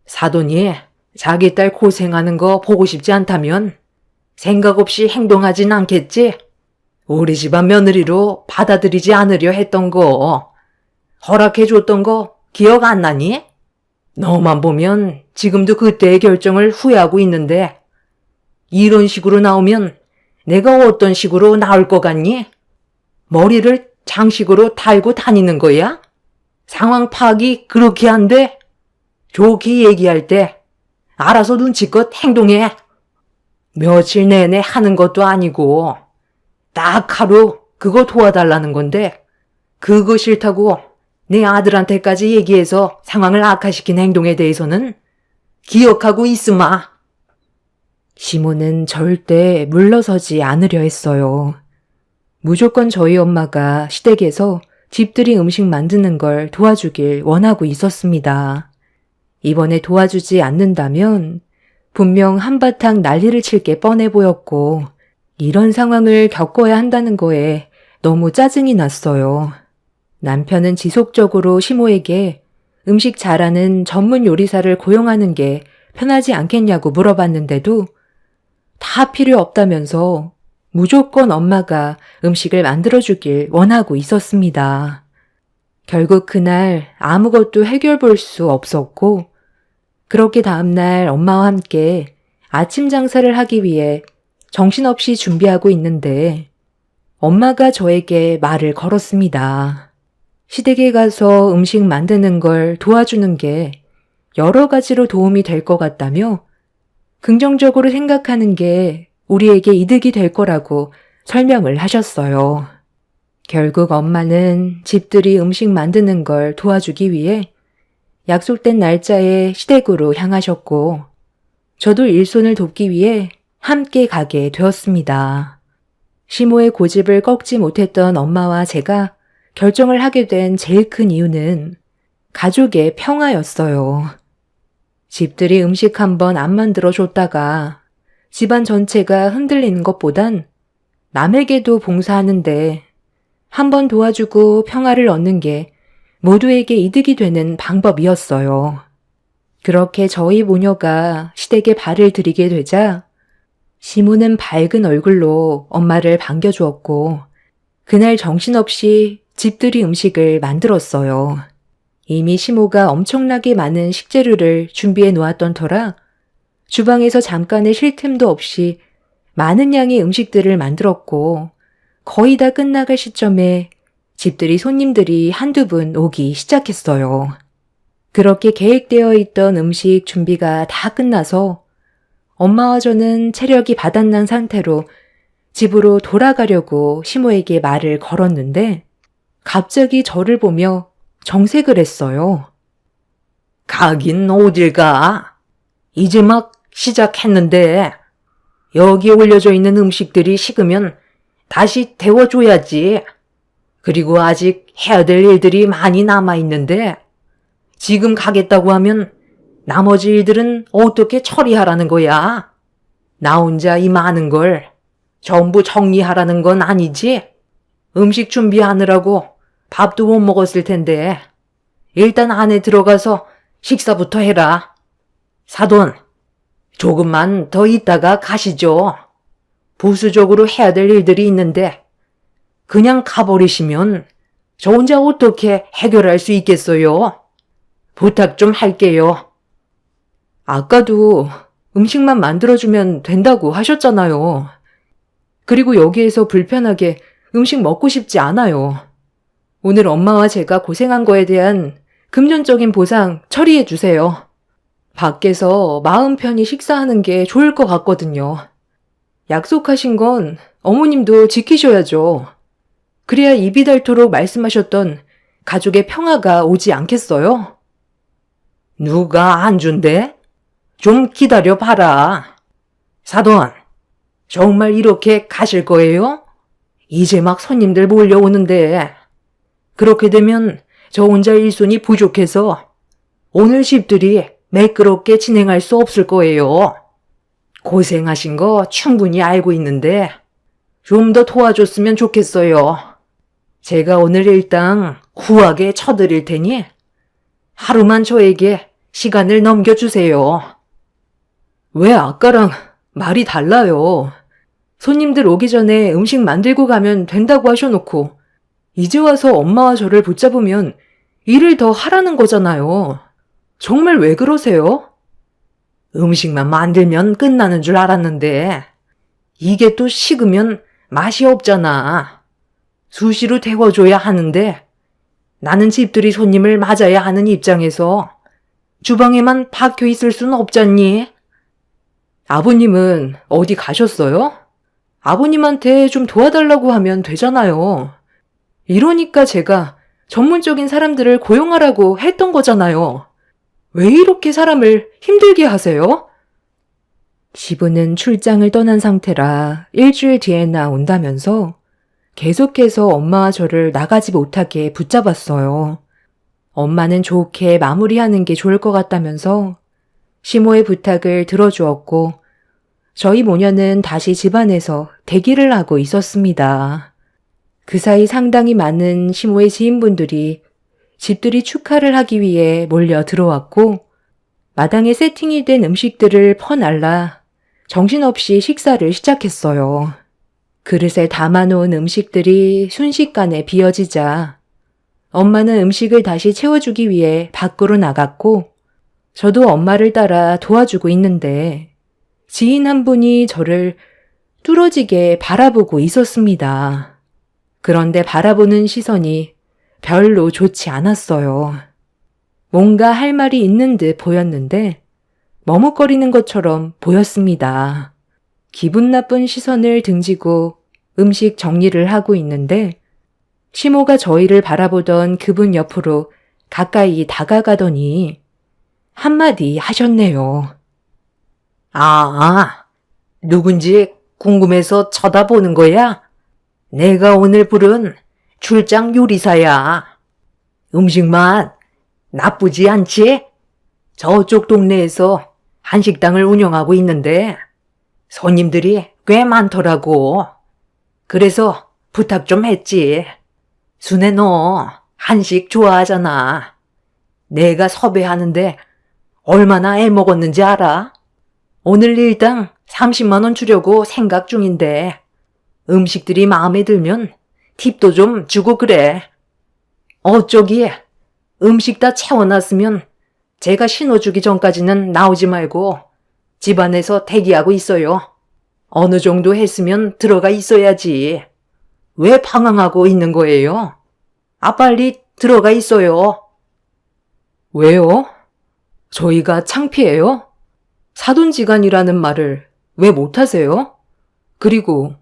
사돈이 자기 딸 고생하는 거 보고 싶지 않다면 생각 없이 행동하진 않겠지? 우리 집안 며느리로 받아들이지 않으려 했던 거, 허락해 줬던 거 기억 안 나니? 너만 보면 지금도 그때의 결정을 후회하고 있는데 이런 식으로 나오면 내가 어떤 식으로 나올 것 같니? 머리를 장식으로 달고 다니는 거야? 상황 파악이 그렇게 안 돼? 좋게 얘기할 때 알아서 눈치껏 행동해. 며칠 내내 하는 것도 아니고 딱 하루 그거 도와달라는 건데 그거 싫다고 내 아들한테까지 얘기해서 상황을 악화시킨 행동에 대해서는 기억하고 있으마. 시모는 절대 물러서지 않으려 했어요. 무조건 저희 엄마가 시댁에서 집들이 음식 만드는 걸 도와주길 원하고 있었습니다. 이번에 도와주지 않는다면 분명 한바탕 난리를 칠 게 뻔해 보였고 이런 상황을 겪어야 한다는 거에 너무 짜증이 났어요. 남편은 지속적으로 시모에게 음식 잘하는 전문 요리사를 고용하는 게 편하지 않겠냐고 물어봤는데도 다 필요 없다면서 무조건 엄마가 음식을 만들어주길 원하고 있었습니다. 결국 그날 아무것도 해결 볼 수 없었고 그렇게 다음날 엄마와 함께 아침 장사를 하기 위해 정신없이 준비하고 있는데 엄마가 저에게 말을 걸었습니다. 시댁에 가서 음식 만드는 걸 도와주는 게 여러 가지로 도움이 될 것 같다며 긍정적으로 생각하는 게 우리에게 이득이 될 거라고 설명을 하셨어요. 결국 엄마는 집들이 음식 만드는 걸 도와주기 위해 약속된 날짜에 시댁으로 향하셨고 저도 일손을 돕기 위해 함께 가게 되었습니다. 시모의 고집을 꺾지 못했던 엄마와 제가 결정을 하게 된 제일 큰 이유는 가족의 평화였어요. 집들이 음식 한번 안 만들어줬다가 집안 전체가 흔들리는 것보단 남에게도 봉사하는데 한번 도와주고 평화를 얻는 게 모두에게 이득이 되는 방법이었어요. 그렇게 저희 모녀가 시댁에 발을 들이게 되자 시모는 밝은 얼굴로 엄마를 반겨주었고 그날 정신없이 집들이 음식을 만들었어요. 이미 시모가 엄청나게 많은 식재료를 준비해 놓았던 터라 주방에서 잠깐의 쉴 틈도 없이 많은 양의 음식들을 만들었고 거의 다 끝나갈 시점에 집들이 손님들이 한두 분 오기 시작했어요. 그렇게 계획되어 있던 음식 준비가 다 끝나서 엄마와 저는 체력이 바닥난 상태로 집으로 돌아가려고 시모에게 말을 걸었는데 갑자기 저를 보며 정색을 했어요. 가긴 어딜 가? 이제 막 시작했는데 여기 올려져 있는 음식들이 식으면 다시 데워줘야지. 그리고 아직 해야 될 일들이 많이 남아있는데 지금 가겠다고 하면 나머지 일들은 어떻게 처리하라는 거야? 나 혼자 이 많은 걸 전부 정리하라는 건 아니지? 음식 준비하느라고 밥도 못 먹었을 텐데 일단 안에 들어가서 식사부터 해라. 사돈, 조금만 더 있다가 가시죠. 부수적으로 해야 될 일들이 있는데 그냥 가버리시면 저 혼자 어떻게 해결할 수 있겠어요? 부탁 좀 할게요. 아까도 음식만 만들어주면 된다고 하셨잖아요. 그리고 여기에서 불편하게 음식 먹고 싶지 않아요. 오늘 엄마와 제가 고생한 거에 대한 금전적인 보상 처리해 주세요. 밖에서 마음 편히 식사하는 게 좋을 것 같거든요. 약속하신 건 어머님도 지키셔야죠. 그래야 입이 닳도록 말씀하셨던 가족의 평화가 오지 않겠어요? 누가 안 준대? 좀 기다려 봐라. 사돈, 정말 이렇게 가실 거예요? 이제 막 손님들 몰려오는데 그렇게 되면 저 혼자 일손이 부족해서 오늘 집들이 매끄럽게 진행할 수 없을 거예요. 고생하신 거 충분히 알고 있는데 좀 더 도와줬으면 좋겠어요. 제가 오늘 일당 후하게 쳐드릴 테니 하루만 저에게 시간을 넘겨주세요. 왜 아까랑 말이 달라요? 손님들 오기 전에 음식 만들고 가면 된다고 하셔놓고 이제 와서 엄마와 저를 붙잡으면 일을 더 하라는 거잖아요. 정말 왜 그러세요? 음식만 만들면 끝나는 줄 알았는데 이게 또 식으면 맛이 없잖아. 수시로 데워줘야 하는데 나는 집들이 손님을 맞아야 하는 입장에서 주방에만 박혀 있을 순 없잖니? 아버님은 어디 가셨어요? 아버님한테 좀 도와달라고 하면 되잖아요. 이러니까 제가 전문적인 사람들을 고용하라고 했던 거잖아요. 왜 이렇게 사람을 힘들게 하세요? 시부는 출장을 떠난 상태라 일주일 뒤에나 온다면서 계속해서 엄마와 저를 나가지 못하게 붙잡았어요. 엄마는 좋게 마무리하는 게 좋을 것 같다면서 시모의 부탁을 들어주었고 저희 모녀는 다시 집안에서 대기를 하고 있었습니다. 그 사이 상당히 많은 시모의 지인분들이 집들이 축하를 하기 위해 몰려 들어왔고 마당에 세팅이 된 음식들을 퍼날라 정신없이 식사를 시작했어요. 그릇에 담아놓은 음식들이 순식간에 비어지자 엄마는 음식을 다시 채워주기 위해 밖으로 나갔고 저도 엄마를 따라 도와주고 있는데 지인 한 분이 저를 뚫어지게 바라보고 있었습니다. 그런데 바라보는 시선이 별로 좋지 않았어요. 뭔가 할 말이 있는 듯 보였는데 머뭇거리는 것처럼 보였습니다. 기분 나쁜 시선을 등지고 음식 정리를 하고 있는데 시모가 저희를 바라보던 그분 옆으로 가까이 다가가더니 한마디 하셨네요. 아, 누군지 궁금해서 쳐다보는 거야? 내가 오늘 부른 출장 요리사야. 음식 맛 나쁘지 않지? 저쪽 동네에서 한식당을 운영하고 있는데 손님들이 꽤 많더라고. 그래서 부탁 좀 했지. 순애 너 한식 좋아하잖아. 내가 섭외하는데 얼마나 애먹었는지 알아? 오늘 일당 30만 원 주려고 생각 중인데 음식들이 마음에 들면 팁도 좀 주고 그래. 어쩌기 음식 다 채워놨으면 제가 신호주기 전까지는 나오지 말고 집안에서 대기하고 있어요. 어느 정도 했으면 들어가 있어야지. 왜 방황하고 있는 거예요? 빨리 들어가 있어요. 왜요? 저희가 창피해요? 사돈지간이라는 말을 왜 못하세요? 그리고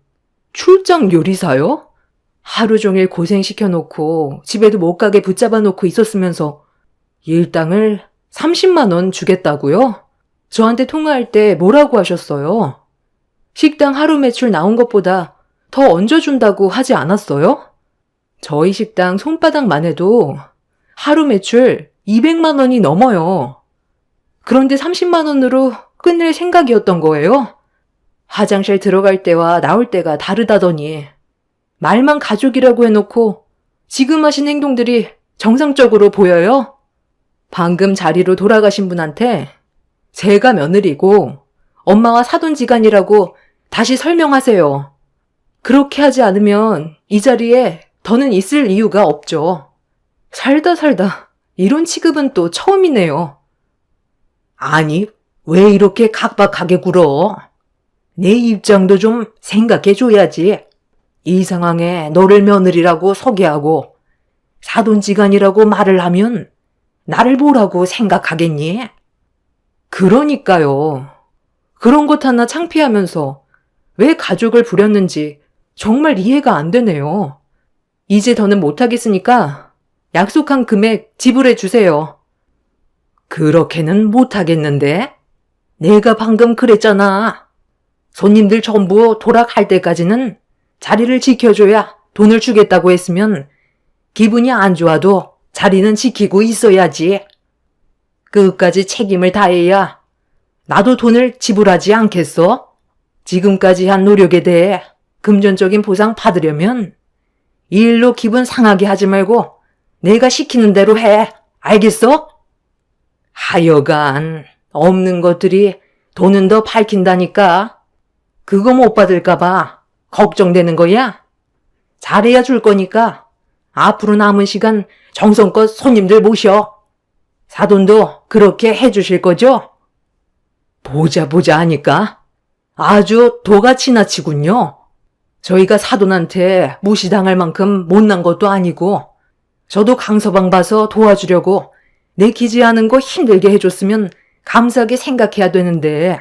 출장 요리사요? 하루 종일 고생시켜놓고 집에도 못 가게 붙잡아놓고 있었으면서 일당을 30만 원 주겠다고요? 저한테 통화할 때 뭐라고 하셨어요? 식당 하루 매출 나온 것보다 더 얹어준다고 하지 않았어요? 저희 식당 손바닥만 해도 하루 매출 200만 원이 넘어요. 그런데 30만 원으로 끝낼 생각이었던 거예요? 화장실 들어갈 때와 나올 때가 다르다더니 말만 가족이라고 해놓고 지금 하신 행동들이 정상적으로 보여요? 방금 자리로 돌아가신 분한테 제가 며느리고 엄마와 사돈지간이라고 다시 설명하세요. 그렇게 하지 않으면 이 자리에 더는 있을 이유가 없죠. 살다 이런 취급은 또 처음이네요. 아니, 왜 이렇게 각박하게 굴어? 내 입장도 좀 생각해줘야지. 이 상황에 너를 며느리라고 소개하고 사돈지간이라고 말을 하면 나를 뭐라고 생각하겠니? 그러니까요. 그런 것 하나 창피하면서 왜 가족을 부렸는지 정말 이해가 안 되네요. 이제 더는 못하겠으니까 약속한 금액 지불해 주세요. 그렇게는 못하겠는데? 내가 방금 그랬잖아. 손님들 전부 돌아갈 때까지는 자리를 지켜줘야 돈을 주겠다고 했으면 기분이 안 좋아도 자리는 지키고 있어야지. 끝까지 책임을 다해야 나도 돈을 지불하지 않겠어? 지금까지 한 노력에 대해 금전적인 보상 받으려면 이 일로 기분 상하게 하지 말고 내가 시키는 대로 해. 알겠어? 하여간 없는 것들이 돈은 더 밝힌다니까. 그거 못 받을까봐 걱정되는 거야? 잘해야 줄 거니까 앞으로 남은 시간 정성껏 손님들 모셔. 사돈도 그렇게 해주실 거죠? 보자 하니까 아주 도가 지나치군요. 저희가 사돈한테 무시당할 만큼 못난 것도 아니고 저도 강서방 봐서 도와주려고 내키지 않은 거 힘들게 해줬으면 감사하게 생각해야 되는데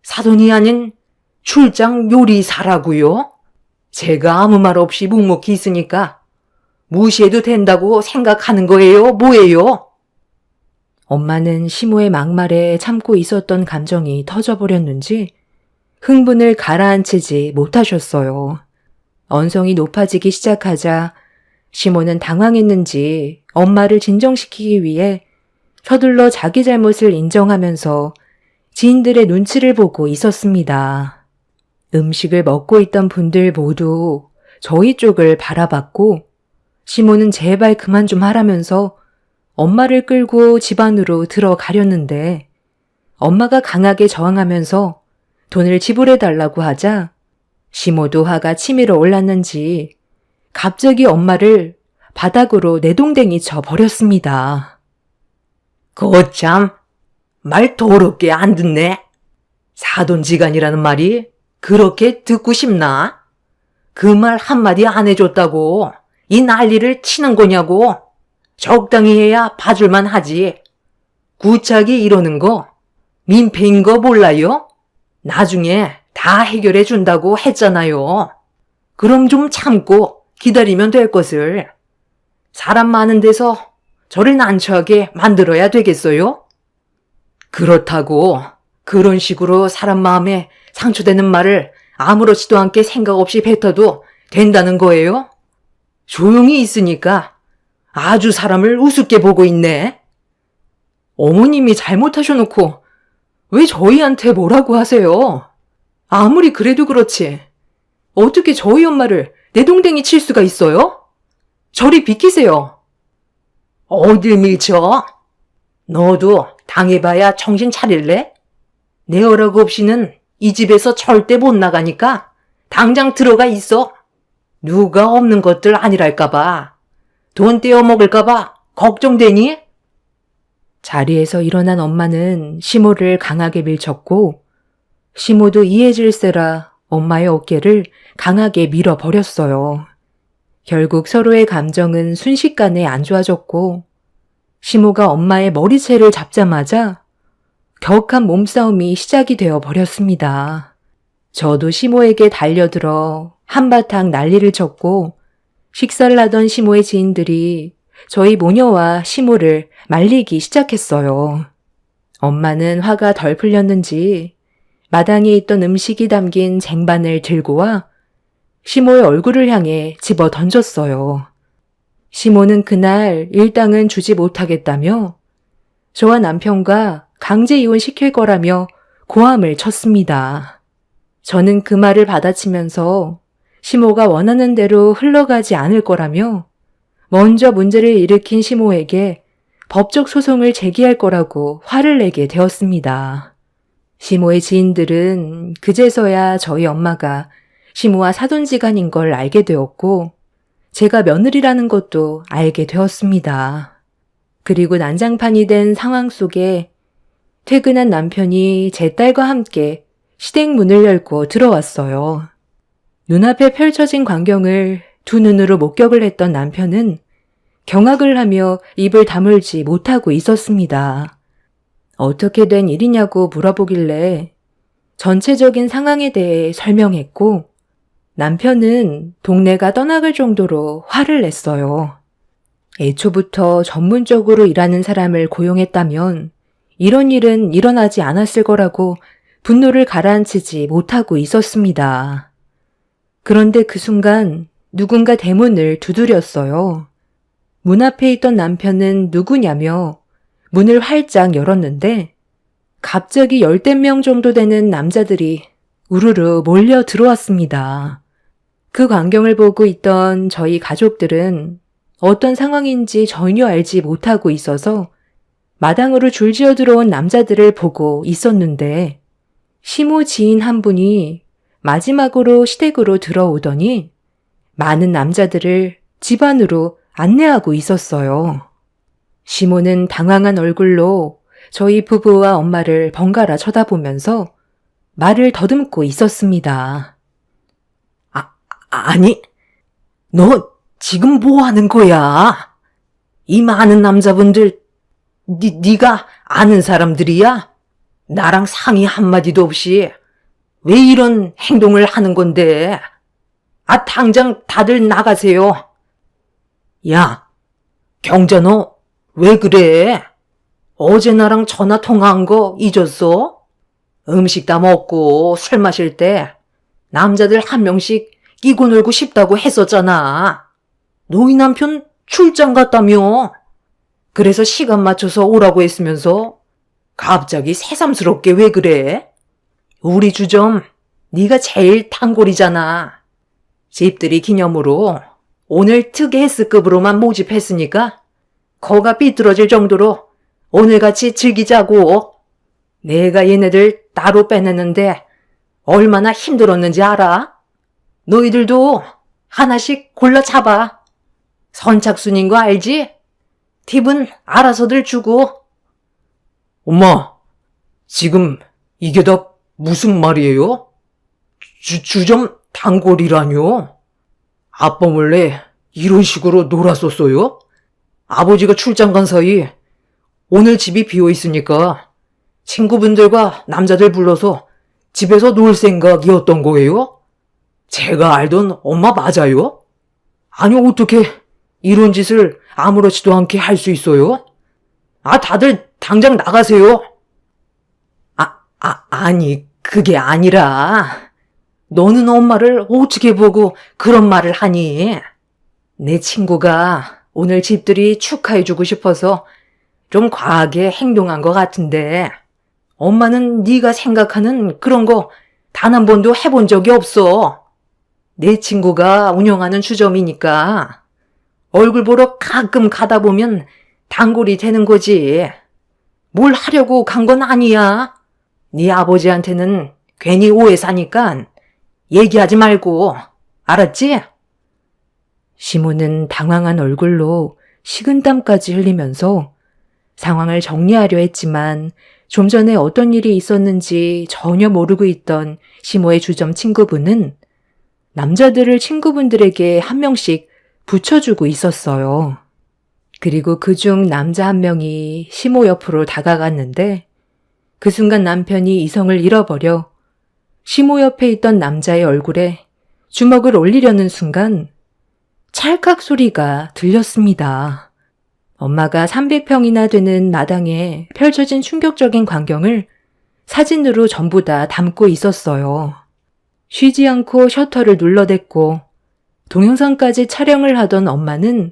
사돈이 아닌 출장 요리사라고요? 제가 아무 말 없이 묵묵히 있으니까 무시해도 된다고 생각하는 거예요? 뭐예요? 엄마는 시모의 막말에 참고 있었던 감정이 터져버렸는지 흥분을 가라앉히지 못하셨어요. 언성이 높아지기 시작하자 시모는 당황했는지 엄마를 진정시키기 위해 서둘러 자기 잘못을 인정하면서 지인들의 눈치를 보고 있었습니다. 음식을 먹고 있던 분들 모두 저희 쪽을 바라봤고 시모는 제발 그만 좀 하라면서 엄마를 끌고 집 안으로 들어가려는데 엄마가 강하게 저항하면서 돈을 지불해달라고 하자 시모도 화가 치밀어 올랐는지 갑자기 엄마를 바닥으로 내동댕이 쳐 버렸습니다. 거참, 말 더럽게 안 듣네. 사돈지간이라는 말이 그렇게 듣고 싶나? 그 말 한마디 안 해줬다고 이 난리를 치는 거냐고. 적당히 해야 봐줄만 하지. 구차기 이러는 거 민폐인 거 몰라요? 나중에 다 해결해 준다고 했잖아요. 그럼 좀 참고 기다리면 될 것을. 사람 많은 데서 저를 난처하게 만들어야 되겠어요? 그렇다고 그런 식으로 사람 마음에 상처되는 말을 아무렇지도 않게 생각 없이 뱉어도 된다는 거예요? 조용히 있으니까 아주 사람을 우습게 보고 있네. 어머님이 잘못하셔놓고 왜 저희한테 뭐라고 하세요? 아무리 그래도 그렇지. 어떻게 저희 엄마를 내동댕이 칠 수가 있어요? 저리 비키세요. 어딜 밀쳐? 너도 당해봐야 정신 차릴래? 내 허락 없이는 이 집에서 절대 못 나가니까 당장 들어가 있어. 누가 없는 것들 아니랄까봐. 돈 떼어 먹을까봐 걱정되니? 자리에서 일어난 엄마는 시모를 강하게 밀쳤고 시모도 이해질세라 엄마의 어깨를 강하게 밀어버렸어요. 결국 서로의 감정은 순식간에 안 좋아졌고 시모가 엄마의 머리채를 잡자마자 격한 몸싸움이 시작이 되어 버렸습니다. 저도 시모에게 달려들어 한바탕 난리를 쳤고 식사를 하던 시모의 지인들이 저희 모녀와 시모를 말리기 시작했어요. 엄마는 화가 덜 풀렸는지 마당에 있던 음식이 담긴 쟁반을 들고 와 시모의 얼굴을 향해 집어 던졌어요. 시모는 그날 일당은 주지 못하겠다며 저와 남편과 강제 이혼시킬 거라며 고함을 쳤습니다. 저는 그 말을 받아치면서 시모가 원하는 대로 흘러가지 않을 거라며 먼저 문제를 일으킨 시모에게 법적 소송을 제기할 거라고 화를 내게 되었습니다. 시모의 지인들은 그제서야 저희 엄마가 시모와 사돈지간인 걸 알게 되었고 제가 며느리라는 것도 알게 되었습니다. 그리고 난장판이 된 상황 속에 퇴근한 남편이 제 딸과 함께 시댁 문을 열고 들어왔어요. 눈앞에 펼쳐진 광경을 두 눈으로 목격을 했던 남편은 경악을 하며 입을 다물지 못하고 있었습니다. 어떻게 된 일이냐고 물어보길래 전체적인 상황에 대해 설명했고 남편은 동네가 떠나갈 정도로 화를 냈어요. 애초부터 전문적으로 일하는 사람을 고용했다면 이런 일은 일어나지 않았을 거라고 분노를 가라앉히지 못하고 있었습니다. 그런데 그 순간 누군가 대문을 두드렸어요. 문 앞에 있던 남편은 누구냐며 문을 활짝 열었는데 갑자기 10명 정도 되는 남자들이 우르르 몰려 들어왔습니다. 그 광경을 보고 있던 저희 가족들은 어떤 상황인지 전혀 알지 못하고 있어서 마당으로 줄지어 들어온 남자들을 보고 있었는데 시모 지인 한 분이 마지막으로 시댁으로 들어오더니 많은 남자들을 집 안으로 안내하고 있었어요. 시모는 당황한 얼굴로 저희 부부와 엄마를 번갈아 쳐다보면서 말을 더듬고 있었습니다. 아니, 너 지금 뭐 하는 거야? 이 많은 남자분들, 네가 아는 사람들이야? 나랑 상의 한마디도 없이 왜 이런 행동을 하는 건데? 당장 다들 나가세요. 야, 경자 너 왜 그래? 어제 나랑 전화 통화한 거 잊었어? 음식 다 먹고 술 마실 때 남자들 한 명씩 끼고 놀고 싶다고 했었잖아. 너희 남편 출장 갔다며. 그래서 시간 맞춰서 오라고 했으면서 갑자기 새삼스럽게 왜 그래? 우리 주점 네가 제일 단골이잖아. 집들이 기념으로 오늘 특이 S급으로만 모집했으니까 거가 삐뚤어질 정도로 오늘같이 즐기자고. 내가 얘네들 따로 빼냈는데 얼마나 힘들었는지 알아? 너희들도 하나씩 골라 잡아. 선착순인 거 알지? 팁은 알아서들 주고. 엄마, 지금 이게 다 무슨 말이에요? 주점 단골이라뇨? 아빠 몰래 이런 식으로 놀았었어요? 아버지가 출장 간 사이 오늘 집이 비어 있으니까 친구분들과 남자들 불러서 집에서 놀 생각이었던 거예요? 제가 알던 엄마 맞아요? 아니, 어떻게 이런 짓을 아무렇지도 않게 할 수 있어요? 다들 당장 나가세요. 아니, 그게 아니라 너는 엄마를 어떻게 보고 그런 말을 하니? 내 친구가 오늘 집들이 축하해주고 싶어서 좀 과하게 행동한 것 같은데 엄마는 네가 생각하는 그런 거 단 한 번도 해본 적이 없어. 내 친구가 운영하는 주점이니까 얼굴 보러 가끔 가다 보면 단골이 되는 거지. 뭘 하려고 간 건 아니야. 네 아버지한테는 괜히 오해 사니까 얘기하지 말고, 알았지? 시모는 당황한 얼굴로 식은땀까지 흘리면서 상황을 정리하려 했지만 좀 전에 어떤 일이 있었는지 전혀 모르고 있던 시모의 주점 친구분은 남자들을 친구분들에게 한 명씩 붙여주고 있었어요. 그리고 그중 남자 한 명이 시모 옆으로 다가갔는데 그 순간 남편이 이성을 잃어버려 시모 옆에 있던 남자의 얼굴에 주먹을 올리려는 순간 찰칵 소리가 들렸습니다. 엄마가 300평이나 되는 마당에 펼쳐진 충격적인 광경을 사진으로 전부 다 담고 있었어요. 쉬지 않고 셔터를 눌러댔고 동영상까지 촬영을 하던 엄마는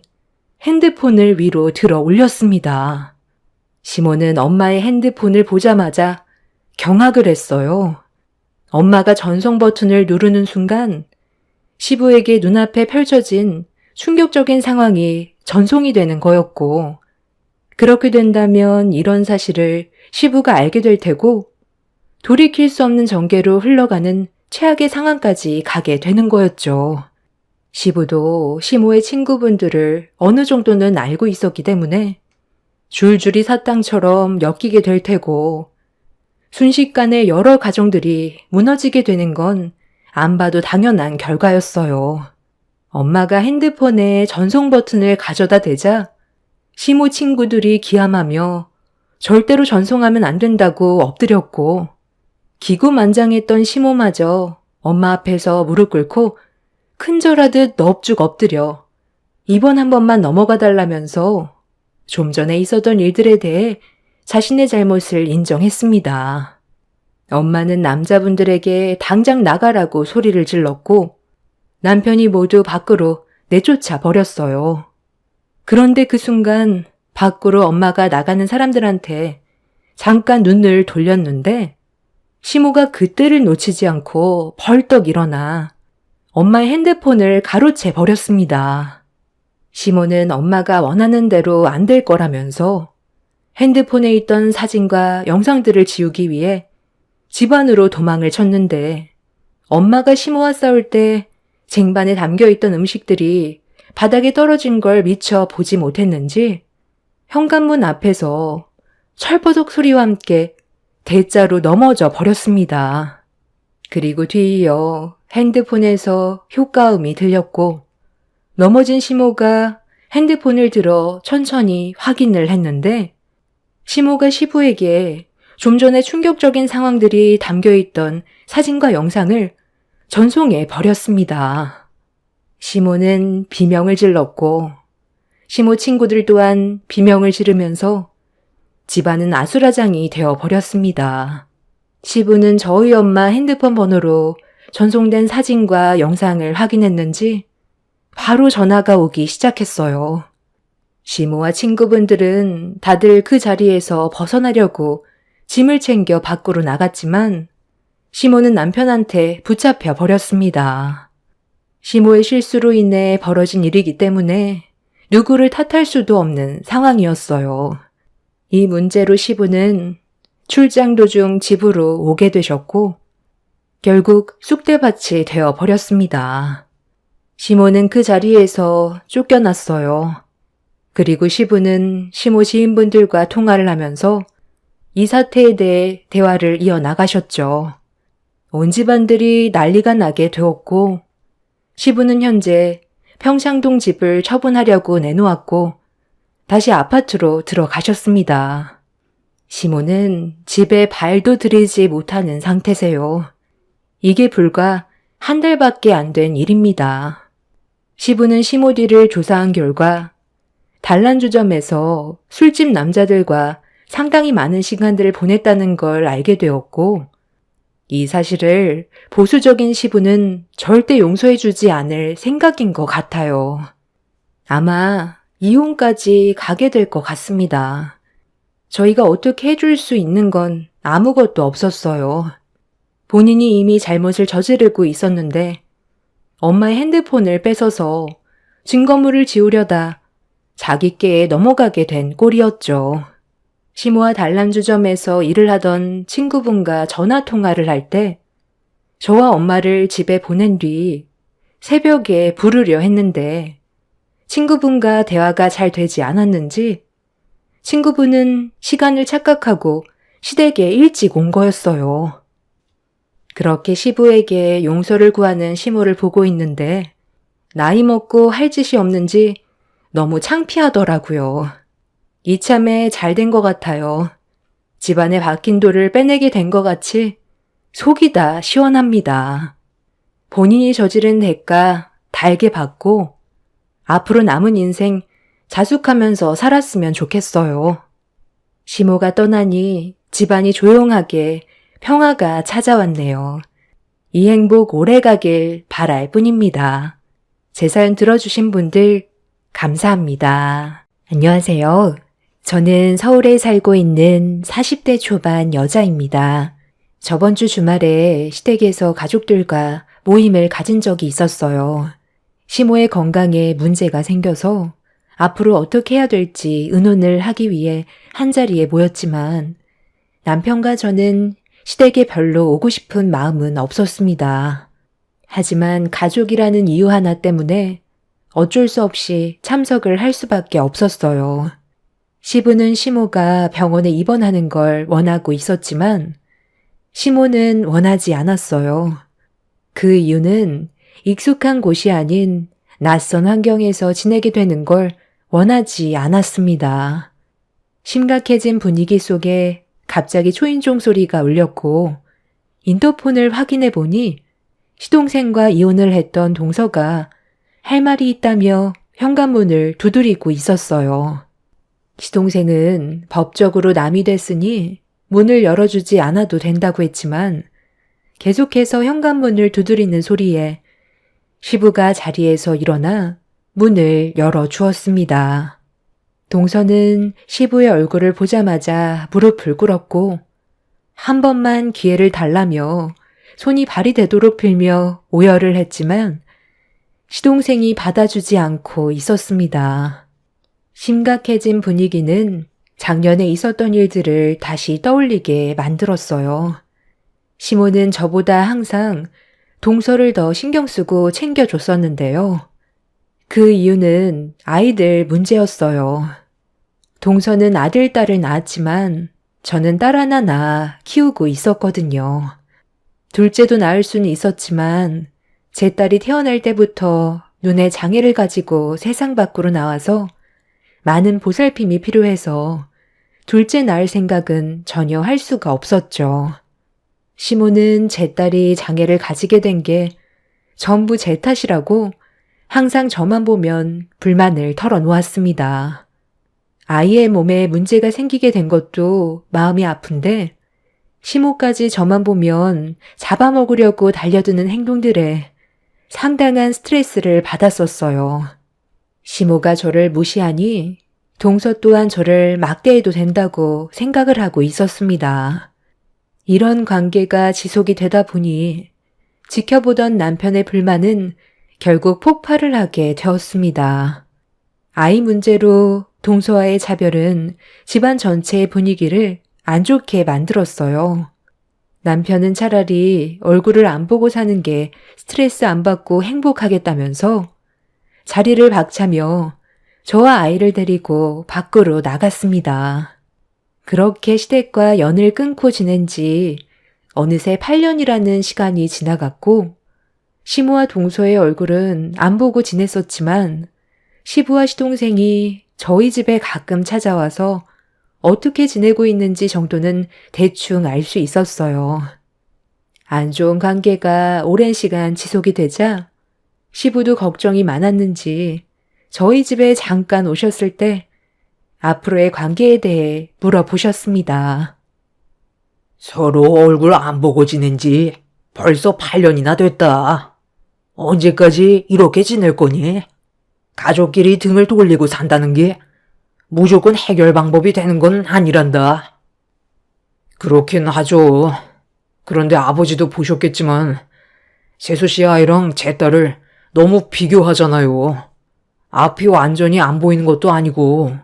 핸드폰을 위로 들어 올렸습니다. 시모는 엄마의 핸드폰을 보자마자 경악을 했어요. 엄마가 전송 버튼을 누르는 순간 시부에게 눈앞에 펼쳐진 충격적인 상황이 전송이 되는 거였고, 그렇게 된다면 이런 사실을 시부가 알게 될 테고 돌이킬 수 없는 전개로 흘러가는 최악의 상황까지 가게 되는 거였죠. 시부도 시모의 친구분들을 어느 정도는 알고 있었기 때문에 줄줄이 사탕처럼 엮이게 될 테고, 순식간에 여러 가정들이 무너지게 되는 건 안 봐도 당연한 결과였어요. 엄마가 핸드폰에 전송 버튼을 가져다 대자 시모 친구들이 기함하며 절대로 전송하면 안 된다고 엎드렸고, 기구만장했던 시모마저 엄마 앞에서 무릎 꿇고 큰절하듯 넙죽 엎드려 이번 한 번만 넘어가 달라면서 좀 전에 있었던 일들에 대해 자신의 잘못을 인정했습니다. 엄마는 남자분들에게 당장 나가라고 소리를 질렀고 남편이 모두 밖으로 내쫓아 버렸어요. 그런데 그 순간 밖으로 엄마가 나가는 사람들한테 잠깐 눈을 돌렸는데 시모가 그때를 놓치지 않고 벌떡 일어나 엄마의 핸드폰을 가로채 버렸습니다. 시모는 엄마가 원하는 대로 안 될 거라면서 핸드폰에 있던 사진과 영상들을 지우기 위해 집 안으로 도망을 쳤는데, 엄마가 시모와 싸울 때 쟁반에 담겨있던 음식들이 바닥에 떨어진 걸 미처 보지 못했는지 현관문 앞에서 철버덕 소리와 함께 대자로 넘어져 버렸습니다. 그리고 뒤이어 핸드폰에서 효과음이 들렸고 넘어진 시모가 핸드폰을 들어 천천히 확인을 했는데 시모가 시부에게 좀 전에 충격적인 상황들이 담겨있던 사진과 영상을 전송해 버렸습니다. 시모는 비명을 질렀고 시모 친구들 또한 비명을 지르면서 집안은 아수라장이 되어 버렸습니다. 시부는 저희 엄마 핸드폰 번호로 전송된 사진과 영상을 확인했는지 바로 전화가 오기 시작했어요. 시모와 친구분들은 다들 그 자리에서 벗어나려고 짐을 챙겨 밖으로 나갔지만 시모는 남편한테 붙잡혀 버렸습니다. 시모의 실수로 인해 벌어진 일이기 때문에 누구를 탓할 수도 없는 상황이었어요. 이 문제로 시부는 출장 도중 집으로 오게 되셨고 결국 쑥대밭이 되어 버렸습니다. 시모는 그 자리에서 쫓겨났어요. 그리고 시부는 시모 지인분들과 통화를 하면서 이 사태에 대해 대화를 이어나가셨죠. 온 집안들이 난리가 나게 되었고 시부는 현재 평창동 집을 처분하려고 내놓았고 다시 아파트로 들어가셨습니다. 시모는 집에 발도 들이지 못하는 상태세요. 이게 불과 한 달밖에 안 된 일입니다. 시부는 시모 뒤를 조사한 결과 단란주점에서 술집 남자들과 상당히 많은 시간들을 보냈다는 걸 알게 되었고 이 사실을 보수적인 시부는 절대 용서해주지 않을 생각인 것 같아요. 아마 이혼까지 가게 될 것 같습니다. 저희가 어떻게 해줄 수 있는 건 아무것도 없었어요. 본인이 이미 잘못을 저지르고 있었는데 엄마의 핸드폰을 뺏어서 증거물을 지우려다 자기 께에 넘어가게 된 꼴이었죠. 시모와 단란주점에서 일을 하던 친구분과 전화통화를 할 때 저와 엄마를 집에 보낸 뒤 새벽에 부르려 했는데 친구분과 대화가 잘 되지 않았는지 친구분은 시간을 착각하고 시댁에 일찍 온 거였어요. 그렇게 시부에게 용서를 구하는 시모를 보고 있는데 나이 먹고 할 짓이 없는지 너무 창피하더라고요. 이참에 잘 된 것 같아요. 집안에 박힌 돌을 빼내게 된 것 같이 속이 다 시원합니다. 본인이 저지른 대가 달게 받고 앞으로 남은 인생 자숙하면서 살았으면 좋겠어요. 시모가 떠나니 집안이 조용하게 평화가 찾아왔네요. 이 행복 오래가길 바랄 뿐입니다. 제 사연 들어주신 분들 감사합니다. 안녕하세요. 저는 서울에 살고 있는 40대 초반 여자입니다. 저번 주 주말에 시댁에서 가족들과 모임을 가진 적이 있었어요. 시모의 건강에 문제가 생겨서 앞으로 어떻게 해야 될지 의논을 하기 위해 한자리에 모였지만 남편과 저는 시댁에 별로 오고 싶은 마음은 없었습니다. 하지만 가족이라는 이유 하나 때문에 어쩔 수 없이 참석을 할 수밖에 없었어요. 시부는 시모가 병원에 입원하는 걸 원하고 있었지만 시모는 원하지 않았어요. 그 이유는 익숙한 곳이 아닌 낯선 환경에서 지내게 되는 걸 원하지 않았습니다. 심각해진 분위기 속에 갑자기 초인종 소리가 울렸고 인터폰을 확인해 보니 시동생과 이혼을 했던 동서가 할 말이 있다며 현관문을 두드리고 있었어요. 시동생은 법적으로 남이 됐으니 문을 열어주지 않아도 된다고 했지만 계속해서 현관문을 두드리는 소리에 시부가 자리에서 일어나 문을 열어주었습니다. 동서는 시부의 얼굴을 보자마자 무릎을 꿇었고 한 번만 기회를 달라며 손이 발이 되도록 빌며 오열을 했지만 시동생이 받아주지 않고 있었습니다. 심각해진 분위기는 작년에 있었던 일들을 다시 떠올리게 만들었어요. 시모는 저보다 항상 동서를 더 신경 쓰고 챙겨줬었는데요. 그 이유는 아이들 문제였어요. 동서는 아들, 딸을 낳았지만 저는 딸 하나 낳아 키우고 있었거든요. 둘째도 낳을 수는 있었지만 제 딸이 태어날 때부터 눈에 장애를 가지고 세상 밖으로 나와서 많은 보살핌이 필요해서 둘째 낳을 생각은 전혀 할 수가 없었죠. 시모는 제 딸이 장애를 가지게 된 게 전부 제 탓이라고 항상 저만 보면 불만을 털어놓았습니다. 아이의 몸에 문제가 생기게 된 것도 마음이 아픈데 시모까지 저만 보면 잡아먹으려고 달려드는 행동들에 상당한 스트레스를 받았었어요. 시모가 저를 무시하니 동서 또한 저를 막대해도 된다고 생각을 하고 있었습니다. 이런 관계가 지속이 되다 보니 지켜보던 남편의 불만은 결국 폭발을 하게 되었습니다. 아이 문제로 동서와의 차별은 집안 전체의 분위기를 안 좋게 만들었어요. 남편은 차라리 얼굴을 안 보고 사는 게 스트레스 안 받고 행복하겠다면서 자리를 박차며 저와 아이를 데리고 밖으로 나갔습니다. 그렇게 시댁과 연을 끊고 지낸 지 어느새 8년이라는 시간이 지나갔고 시모와 동서의 얼굴은 안 보고 지냈었지만 시부와 시동생이 저희 집에 가끔 찾아와서 어떻게 지내고 있는지 정도는 대충 알 수 있었어요. 안 좋은 관계가 오랜 시간 지속이 되자 시부도 걱정이 많았는지 저희 집에 잠깐 오셨을 때 앞으로의 관계에 대해 물어보셨습니다. 서로 얼굴 안 보고 지낸 지 벌써 8년이나 됐다. 언제까지 이렇게 지낼 거니? 가족끼리 등을 돌리고 산다는 게 무조건 해결 방법이 되는 건 아니란다. 그렇긴 하죠. 그런데 아버지도 보셨겠지만 세수 씨 아이랑 제 딸을 너무 비교하잖아요. 앞이 완전히 안 보이는 것도 아니고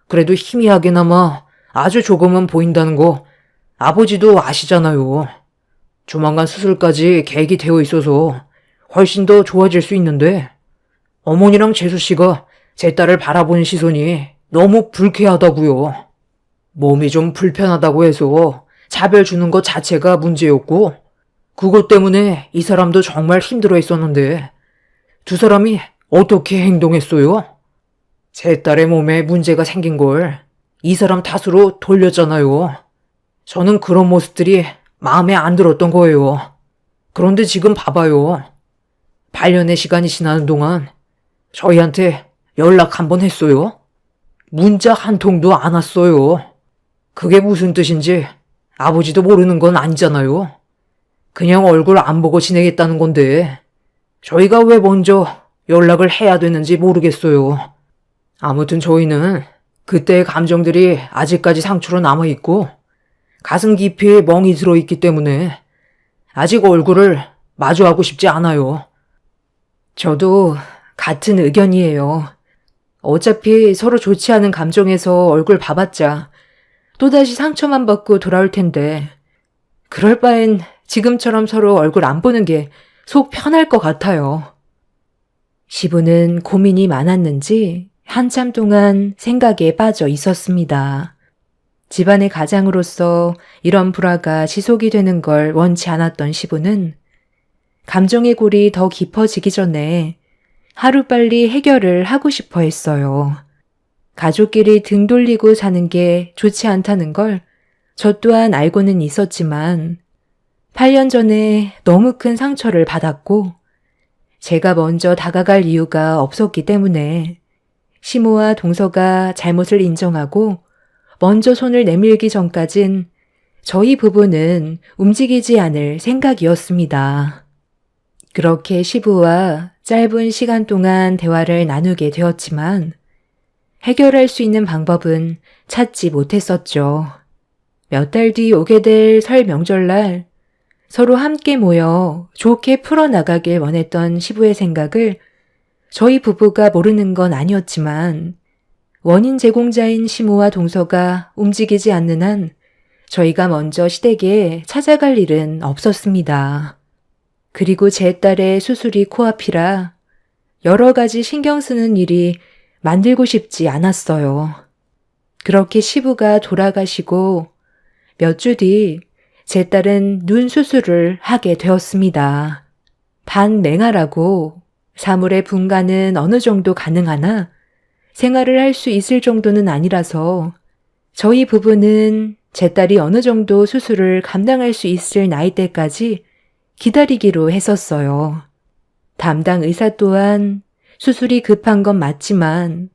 그래도 희미하게나마 아주 조금은 보인다는 거 아버지도 아시잖아요. 조만간 수술까지 계획이 되어 있어서 훨씬 더 좋아질 수 있는데 어머니랑 재수 씨가 제 딸을 바라보는 시선이 너무 불쾌하다고요. 몸이 좀 불편하다고 해서 차별 주는 것 자체가 문제였고 그것 때문에 이 사람도 정말 힘들어 했었는데 두 사람이 어떻게 행동했어요? 제 딸의 몸에 문제가 생긴 걸 이 사람 탓으로 돌렸잖아요. 저는 그런 모습들이 마음에 안 들었던 거예요. 그런데 지금 봐봐요. 8년의 시간이 지나는 동안 저희한테 연락 한 번 했어요? 문자 한 통도 안 왔어요. 그게 무슨 뜻인지 아버지도 모르는 건 아니잖아요. 그냥 얼굴 안 보고 지내겠다는 건데 저희가 왜 먼저 연락을 해야 되는지 모르겠어요. 아무튼 저희는 그때의 감정들이 아직까지 상처로 남아있고 가슴 깊이 멍이 들어있기 때문에 아직 얼굴을 마주하고 싶지 않아요. 저도 같은 의견이에요. 어차피 서로 좋지 않은 감정에서 얼굴 봐봤자 또다시 상처만 받고 돌아올 텐데 그럴 바엔 지금처럼 서로 얼굴 안 보는 게 속 편할 것 같아요. 시부는 고민이 많았는지 한참 동안 생각에 빠져 있었습니다. 집안의 가장으로서 이런 불화가 지속이 되는 걸 원치 않았던 시부는 감정의 골이 더 깊어지기 전에 하루빨리 해결을 하고 싶어 했어요. 가족끼리 등 돌리고 사는 게 좋지 않다는 걸 저 또한 알고는 있었지만 8년 전에 너무 큰 상처를 받았고 제가 먼저 다가갈 이유가 없었기 때문에 시모와 동서가 잘못을 인정하고 먼저 손을 내밀기 전까진 저희 부부는 움직이지 않을 생각이었습니다. 그렇게 시부와 짧은 시간 동안 대화를 나누게 되었지만 해결할 수 있는 방법은 찾지 못했었죠. 몇 달 뒤 오게 될 설 명절날 서로 함께 모여 좋게 풀어나가길 원했던 시부의 생각을 저희 부부가 모르는 건 아니었지만 원인 제공자인 시모와 동서가 움직이지 않는 한 저희가 먼저 시댁에 찾아갈 일은 없었습니다. 그리고 제 딸의 수술이 코앞이라 여러 가지 신경 쓰는 일이 만들고 싶지 않았어요. 그렇게 시부가 돌아가시고 몇 주 뒤 제 딸은 눈 수술을 하게 되었습니다. 반맹아라고 사물의 분간은 어느 정도 가능하나 생활을 할 수 있을 정도는 아니라서 저희 부부는 제 딸이 어느 정도 수술을 감당할 수 있을 나이대까지 기다리기로 했었어요. 담당 의사 또한 수술이 급한 건 맞지만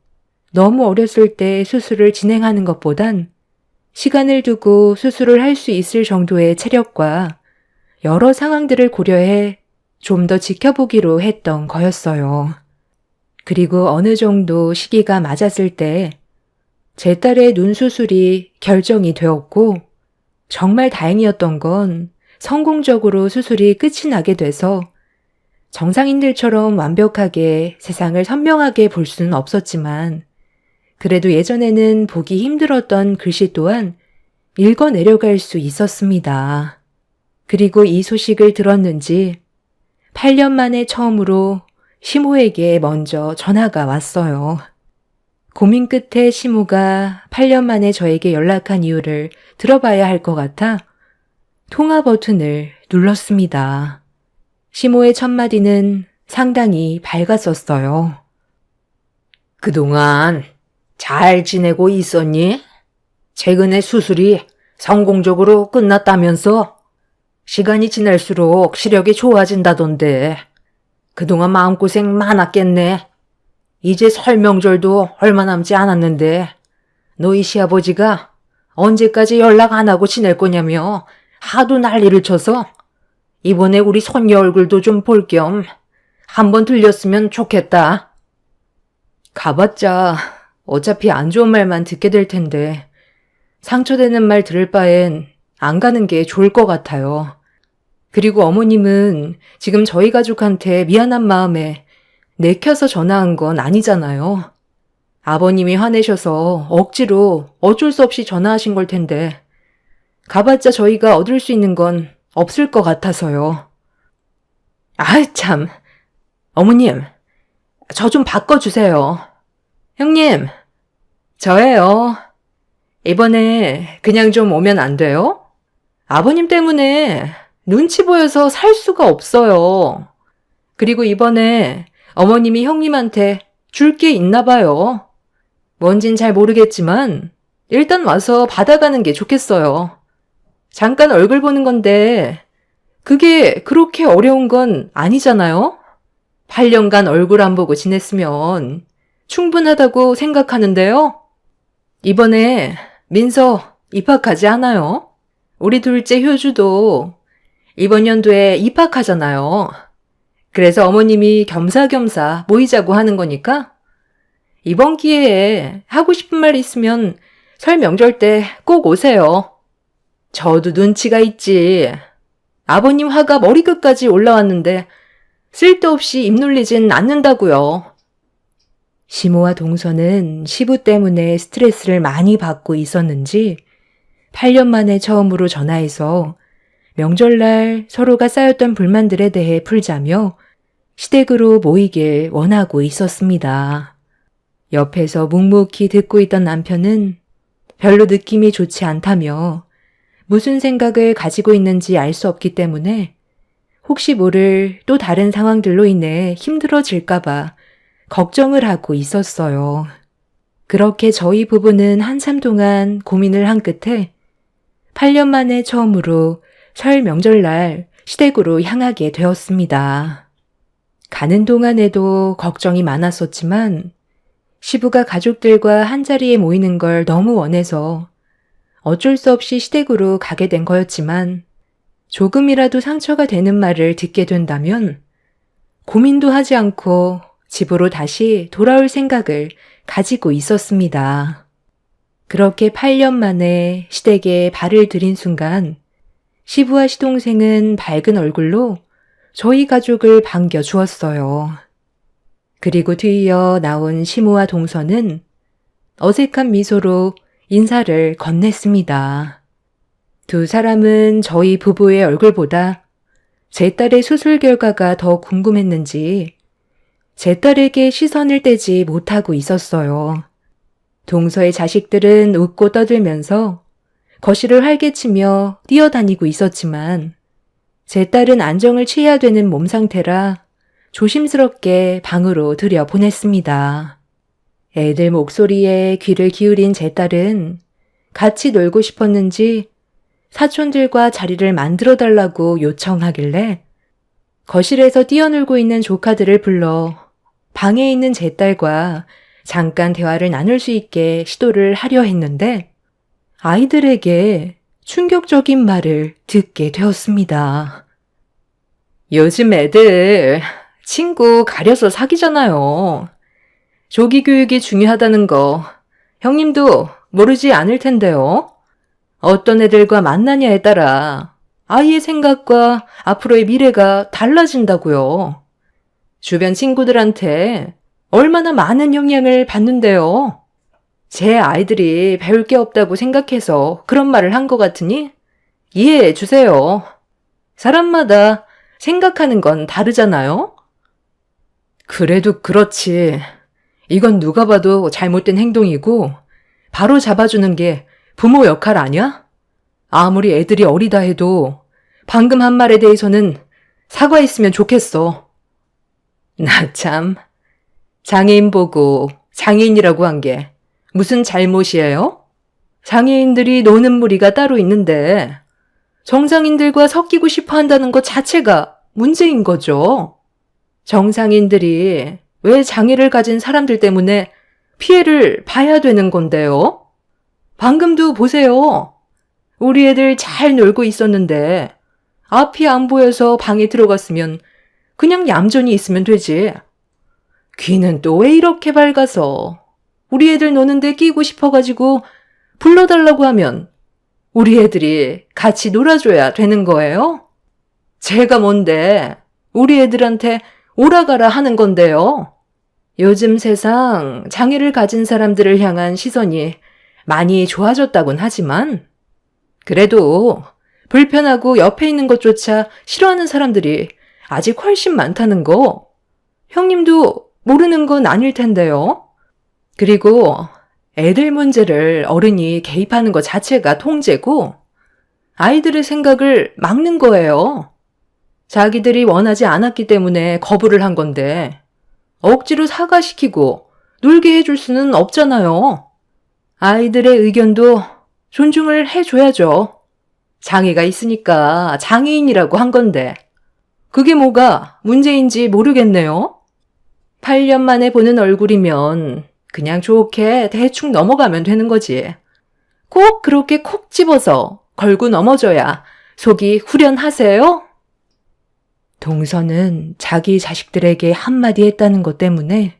너무 어렸을 때 수술을 진행하는 것보단 시간을 두고 수술을 할 수 있을 정도의 체력과 여러 상황들을 고려해 좀 더 지켜보기로 했던 거였어요. 그리고 어느 정도 시기가 맞았을 때 제 딸의 눈 수술이 결정이 되었고 정말 다행이었던 건 성공적으로 수술이 끝이 나게 돼서 정상인들처럼 완벽하게 세상을 선명하게 볼 수는 없었지만 그래도 예전에는 보기 힘들었던 글씨 또한 읽어내려갈 수 있었습니다. 그리고 이 소식을 들었는지 8년 만에 처음으로 시모에게 먼저 전화가 왔어요. 고민 끝에 시모가 8년 만에 저에게 연락한 이유를 들어봐야 할 것 같아 통화 버튼을 눌렀습니다. 시모의 첫마디는 상당히 밝았었어요. 그동안 잘 지내고 있었니? 최근에 수술이 성공적으로 끝났다면서? 시간이 지날수록 시력이 좋아진다던데 그동안 마음고생 많았겠네. 이제 설 명절도 얼마 남지 않았는데 너희 시아버지가 언제까지 연락 안 하고 지낼 거냐며 하도 난리를 쳐서 이번에 우리 손녀 얼굴도 좀 볼 겸 한번 들렸으면 좋겠다. 가봤자 어차피 안 좋은 말만 듣게 될 텐데 상처되는 말 들을 바엔 안 가는 게 좋을 것 같아요. 그리고 어머님은 지금 저희 가족한테 미안한 마음에 내켜서 전화한 건 아니잖아요. 아버님이 화내셔서 억지로 어쩔 수 없이 전화하신 걸 텐데 가봤자 저희가 얻을 수 있는 건 없을 것 같아서요. 아이 참, 어머님, 저 좀 바꿔주세요. 형님, 저예요. 이번에 그냥 좀 오면 안 돼요? 아버님 때문에 눈치 보여서 살 수가 없어요. 그리고 이번에 어머님이 형님한테 줄 게 있나 봐요. 뭔진 잘 모르겠지만 일단 와서 받아가는 게 좋겠어요. 잠깐 얼굴 보는 건데 그게 그렇게 어려운 건 아니잖아요? 8년간 얼굴 안 보고 지냈으면 충분하다고 생각하는데요. 이번에 민서 입학하지 않아요? 우리 둘째 효주도 이번 연도에 입학하잖아요. 그래서 어머님이 겸사겸사 모이자고 하는 거니까 이번 기회에 하고 싶은 말 있으면 설 명절 때 꼭 오세요. 저도 눈치가 있지. 아버님 화가 머리끝까지 올라왔는데 쓸데없이 입 놀리진 않는다고요. 시모와 동서는 시부 때문에 스트레스를 많이 받고 있었는지 8년 만에 처음으로 전화해서 명절날 서로가 쌓였던 불만들에 대해 풀자며 시댁으로 모이길 원하고 있었습니다. 옆에서 묵묵히 듣고 있던 남편은 별로 느낌이 좋지 않다며 무슨 생각을 가지고 있는지 알 수 없기 때문에 혹시 모를 또 다른 상황들로 인해 힘들어질까봐 걱정을 하고 있었어요. 그렇게 저희 부부는 한참 동안 고민을 한 끝에 8년 만에 처음으로 설 명절날 시댁으로 향하게 되었습니다. 가는 동안에도 걱정이 많았었지만 시부가 가족들과 한자리에 모이는 걸 너무 원해서 어쩔 수 없이 시댁으로 가게 된 거였지만 조금이라도 상처가 되는 말을 듣게 된다면 고민도 하지 않고 집으로 다시 돌아올 생각을 가지고 있었습니다. 그렇게 8년 만에 시댁에 발을 들인 순간 시부와 시동생은 밝은 얼굴로 저희 가족을 반겨주었어요. 그리고 뒤이어 나온 시모와 동서는 어색한 미소로 인사를 건넸습니다. 두 사람은 저희 부부의 얼굴보다 제 딸의 수술 결과가 더 궁금했는지 제 딸에게 시선을 떼지 못하고 있었어요. 동서의 자식들은 웃고 떠들면서 거실을 활개치며 뛰어다니고 있었지만 제 딸은 안정을 취해야 되는 몸 상태라 조심스럽게 방으로 들여보냈습니다. 애들 목소리에 귀를 기울인 제 딸은 같이 놀고 싶었는지 사촌들과 자리를 만들어달라고 요청하길래 거실에서 뛰어놀고 있는 조카들을 불러 방에 있는 제 딸과 잠깐 대화를 나눌 수 있게 시도를 하려 했는데 아이들에게 충격적인 말을 듣게 되었습니다. 요즘 애들 친구 가려서 사귀잖아요. 조기 교육이 중요하다는 거 형님도 모르지 않을 텐데요. 어떤 애들과 만나냐에 따라 아이의 생각과 앞으로의 미래가 달라진다고요. 주변 친구들한테 얼마나 많은 영향을 받는데요. 제 아이들이 배울 게 없다고 생각해서 그런 말을 한 것 같으니 이해해 주세요. 사람마다 생각하는 건 다르잖아요. 그래도 그렇지. 이건 누가 봐도 잘못된 행동이고 바로 잡아주는 게 부모 역할 아니야? 아무리 애들이 어리다 해도 방금 한 말에 대해서는 사과했으면 좋겠어. 나 참, 장애인 보고 장애인이라고 한 게 무슨 잘못이에요? 장애인들이 노는 무리가 따로 있는데 정상인들과 섞이고 싶어 한다는 것 자체가 문제인 거죠. 정상인들이 왜 장애를 가진 사람들 때문에 피해를 봐야 되는 건데요? 방금도 보세요. 우리 애들 잘 놀고 있었는데 앞이 안 보여서 방에 들어갔으면 그냥 얌전히 있으면 되지. 귀는 또 왜 이렇게 밝아서 우리 애들 노는데 끼고 싶어가지고 불러달라고 하면 우리 애들이 같이 놀아줘야 되는 거예요? 제가 뭔데 우리 애들한테 오라가라 하는 건데요. 요즘 세상 장애를 가진 사람들을 향한 시선이 많이 좋아졌다곤 하지만 그래도 불편하고 옆에 있는 것조차 싫어하는 사람들이 아직 훨씬 많다는 거 형님도 모르는 건 아닐 텐데요. 그리고 애들 문제를 어른이 개입하는 것 자체가 통제고 아이들의 생각을 막는 거예요. 자기들이 원하지 않았기 때문에 거부를 한 건데 억지로 사과시키고 놀게 해줄 수는 없잖아요. 아이들의 의견도 존중을 해줘야죠. 장애가 있으니까 장애인이라고 한 건데 그게 뭐가 문제인지 모르겠네요. 8년 만에 보는 얼굴이면 그냥 좋게 대충 넘어가면 되는 거지. 꼭 그렇게 콕 집어서 걸고 넘어져야 속이 후련하세요? 동서는 자기 자식들에게 한마디 했다는 것 때문에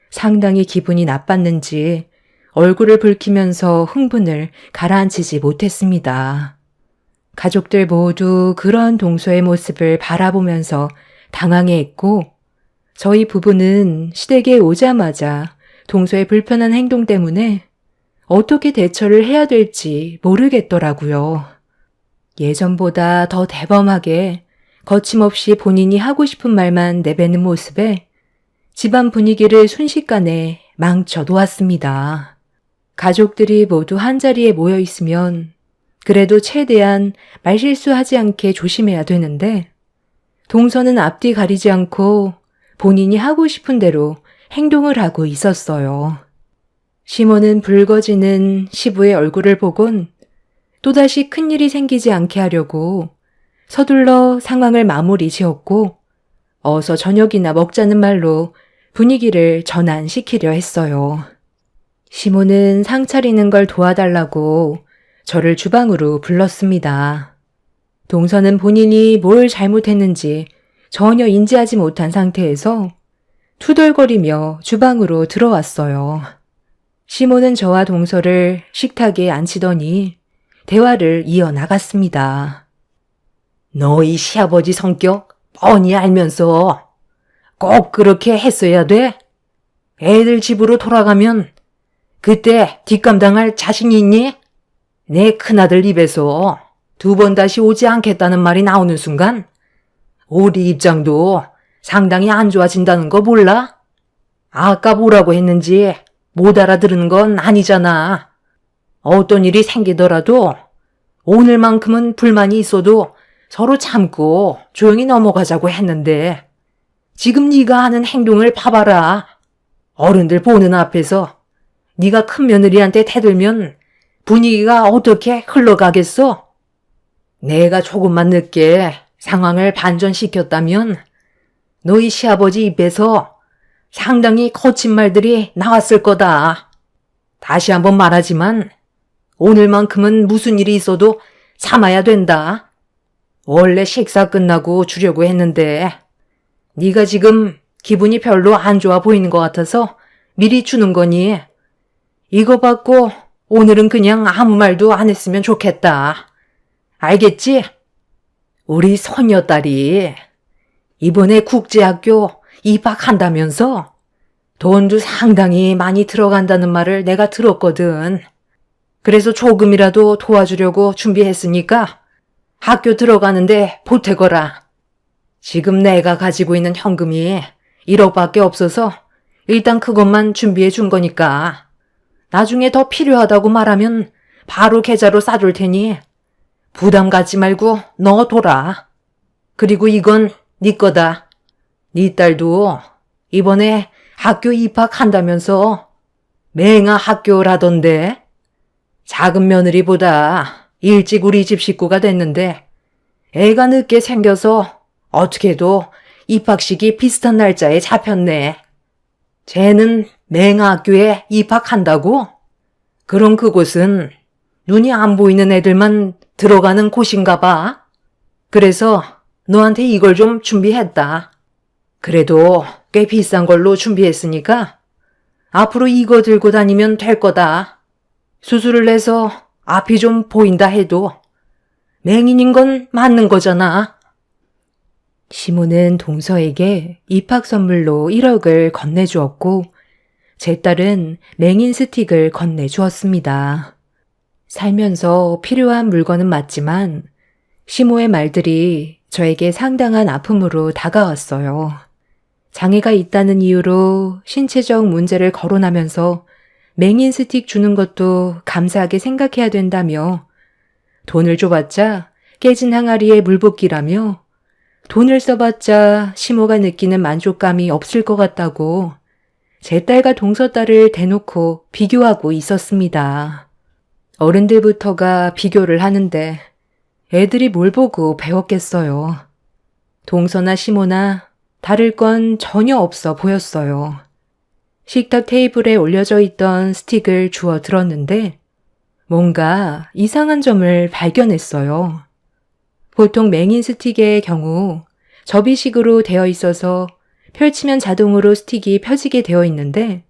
상당히 기분이 나빴는지 얼굴을 붉히면서 흥분을 가라앉히지 못했습니다. 가족들 모두 그런 동서의 모습을 바라보면서 당황해했고 저희 부부는 시댁에 오자마자 동서의 불편한 행동 때문에 어떻게 대처를 해야 될지 모르겠더라고요. 예전보다 더 대범하게 거침없이 본인이 하고 싶은 말만 내뱉는 모습에 집안 분위기를 순식간에 망쳐 놓았습니다. 가족들이 모두 한자리에 모여 있으면 그래도 최대한 말실수하지 않게 조심해야 되는데 동서는 앞뒤 가리지 않고 본인이 하고 싶은 대로 행동을 하고 있었어요. 시모는 붉어지는 시부의 얼굴을 보곤 또다시 큰일이 생기지 않게 하려고 서둘러 상황을 마무리 지었고 어서 저녁이나 먹자는 말로 분위기를 전환시키려 했어요. 시모는 상 차리는 걸 도와달라고 저를 주방으로 불렀습니다. 동서는 본인이 뭘 잘못했는지 전혀 인지하지 못한 상태에서 투덜거리며 주방으로 들어왔어요. 시모는 저와 동서를 식탁에 앉히더니 대화를 이어나갔습니다. 너희 시아버지 성격 뻔히 알면서 꼭 그렇게 했어야 돼? 애들 집으로 돌아가면 그때 뒷감당할 자신이 있니? 내 큰아들 입에서 2번 다시 오지 않겠다는 말이 나오는 순간 우리 입장도 상당히 안 좋아진다는 거 몰라? 아까 뭐라고 했는지 못 알아들은 건 아니잖아. 어떤 일이 생기더라도 오늘만큼은 불만이 있어도 서로 참고 조용히 넘어가자고 했는데 지금 네가 하는 행동을 봐봐라. 어른들 보는 앞에서 네가 큰 며느리한테 대들면 분위기가 어떻게 흘러가겠어? 내가 조금만 늦게 상황을 반전시켰다면 너희 시아버지 입에서 상당히 거친 말들이 나왔을 거다. 다시 한번 말하지만 오늘만큼은 무슨 일이 있어도 참아야 된다. 원래 식사 끝나고 주려고 했는데 네가 지금 기분이 별로 안 좋아 보이는 것 같아서 미리 주는 거니 이거 받고 오늘은 그냥 아무 말도 안 했으면 좋겠다. 알겠지? 우리 손녀딸이 이번에 국제학교 입학한다면서 돈도 상당히 많이 들어간다는 말을 내가 들었거든. 그래서 조금이라도 도와주려고 준비했으니까 학교 들어가는데 보태거라. 지금 내가 가지고 있는 현금이 1억밖에 없어서 일단 그것만 준비해 준 거니까 나중에 더 필요하다고 말하면 바로 계좌로 싸줄 테니 부담 갖지 말고 넣어둬라. 그리고 이건 네 거다. 네 딸도 이번에 학교 입학한다면서 맹아 학교라던데 작은 며느리보다 일찍 우리 집 식구가 됐는데 애가 늦게 생겨서 어떻게도 입학식이 비슷한 날짜에 잡혔네. 쟤는 맹아 학교에 입학한다고? 그럼 그곳은 눈이 안 보이는 애들만 들어가는 곳인가 봐. 그래서 너한테 이걸 좀 준비했다. 그래도 꽤 비싼 걸로 준비했으니까 앞으로 이거 들고 다니면 될 거다. 수술을 해서 앞이 좀 보인다 해도 맹인인 건 맞는 거잖아. 시모는 동서에게 입학 선물로 1억을 건네주었고 제 딸은 맹인 스틱을 건네주었습니다. 살면서 필요한 물건은 맞지만 시모의 말들이 저에게 상당한 아픔으로 다가왔어요. 장애가 있다는 이유로 신체적 문제를 거론하면서 맹인 스틱 주는 것도 감사하게 생각해야 된다며 돈을 줘봤자 깨진 항아리에 물 붓기라며 돈을 써봤자 시모가 느끼는 만족감이 없을 것 같다고 제 딸과 동서 딸을 대놓고 비교하고 있었습니다. 어른들부터가 비교를 하는데 애들이 뭘 보고 배웠겠어요. 동서나 시모나 다를 건 전혀 없어 보였어요. 식탁 테이블에 올려져 있던 스틱을 주워 들었는데 뭔가 이상한 점을 발견했어요. 보통 맹인 스틱의 경우 접이식으로 되어 있어서 펼치면 자동으로 스틱이 펴지게 되어 있는데